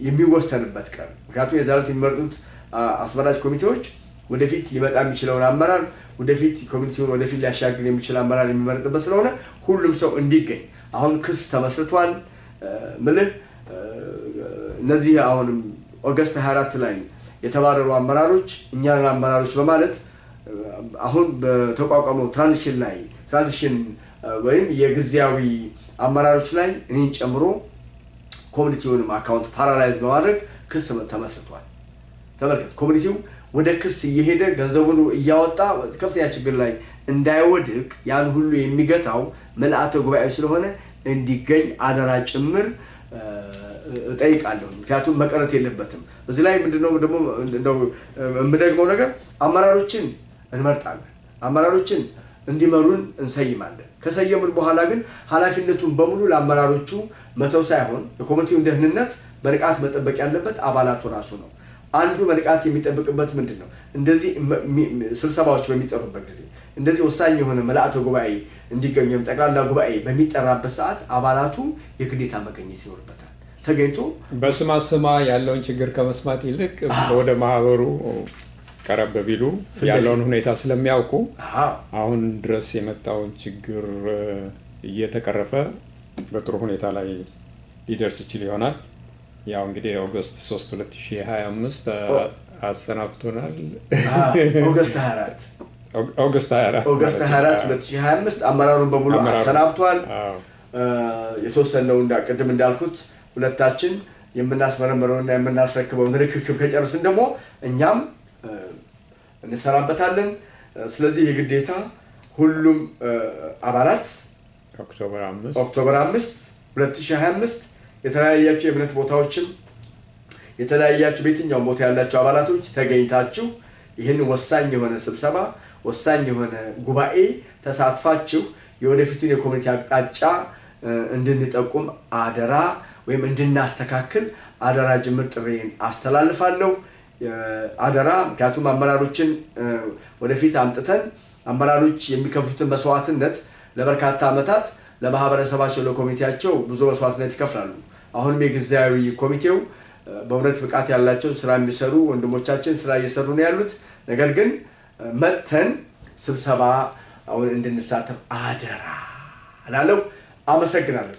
የሚወሰንበት ቀን ምክንያቱም የዛሬት የሚመርጡት አስመራጭ ኮሚቴዎች ወደፊት ሊመጣ የሚችለውን አመራር ወደፊት ኮሚቴውን ወደፊት ሊያሻግር የሚችል አመራር የሚመረጥበት ስለሆነ ሁሉም ሰው እንዲገኝ አሁን ክስ ተመስርቷል። ምልህ እነዚህ አሁን ኦገስት 24 ላይ የተባረሩ አመራሮች እኛን አመራሮች በማለት አሁን በተቋቋመው ትራንዚሽን ወይም የጊዜያዊ አመራሮች ላይ እኔን ጨምሮ ኮሚኒቲውን አካውንት ፓራላይዝ በማድረግ ክስ ተመስርቷል። ተመልከት፣ ኮሚኒቲው ወደ ክስ እየሄደ ገንዘቡን እያወጣ ከፍተኛ ችግር ላይ እንዳይወድቅ ያን ሁሉ የሚገታው መልአተ ጉባኤ ስለሆነ እንዲገኝ አደራ ጭምር እጠይቃለሁ። ምክንያቱም መቀረት የለበትም። በዚህ ላይ ምንድነው ደግሞ የምደግመው ነገር አመራሮችን እንመርጣለን፣ አመራሮችን እንዲመሩን እንሰይማለን። ከሰየምን በኋላ ግን ኃላፊነቱን በሙሉ ለአመራሮቹ መተው ሳይሆን የኮሚኒቲውን ደህንነት በርቃት መጠበቅ ያለበት አባላቱ ራሱ ነው። አንዱ በርቃት የሚጠብቅበት ምንድነው? እንደዚህ ስብሰባዎች በሚጠሩበት ጊዜ እንደዚህ ወሳኝ የሆነ መልአተ ጉባኤ እንዲገኙ ጠቅላላ ጉባኤ በሚጠራበት ሰዓት አባላቱ የግዴታ መገኘት ይኖርበታል። ተገኝቶ በስማ ያለውን ችግር ከመስማት ይልቅ ወደ ማህበሩ ቀረብ ቢሉ ያለውን ሁኔታ ስለሚያውቁ አሁን ድረስ የመጣውን ችግር እየተቀረፈ በጥሩ ሁኔታ ላይ ሊደርስ ይችል ይሆናል። ያው እንግዲህ ኦገስት 3 2025 አሰናብቶናል። ኦገስት 24 2025 አመራሩን በሙሉ አሰናብቷል። የተወሰነው ቅድም እንዳልኩት ሁለታችን የምናስመረምረውና የምናስረክበውን ርክክብ ከጨረስን ደግሞ እኛም እንሰራበታለን። ስለዚህ የግዴታ ሁሉም አባላት ኦክቶበር 5 2025 የተለያያቸው የእምነት ቦታዎችም የተለያያቸው በየትኛውም ቦታ ያላቸው አባላቶች ተገኝታችሁ ይህን ወሳኝ የሆነ ስብሰባ ወሳኝ የሆነ ጉባኤ ተሳትፋችሁ የወደፊቱን የኮሚኒቲ አቅጣጫ እንድንጠቁም አደራ ወይም እንድናስተካክል አደራ ጅምር ጥሬን አስተላልፋለሁ። አደራ ምክንያቱም አመራሮችን ወደፊት አምጥተን አመራሮች የሚከፍሉትን መስዋዕትነት ለበርካታ ዓመታት ለማህበረሰባቸው ለኮሚቴያቸው ብዙ መስዋዕትነት ይከፍላሉ። አሁንም የጊዜያዊ ኮሚቴው በእውነት ብቃት ያላቸው ስራ የሚሰሩ ወንድሞቻችን ስራ እየሰሩ ነው ያሉት። ነገር ግን መተን ስብሰባ አሁን እንድንሳተፍ አደራ አላለው። አመሰግናለሁ።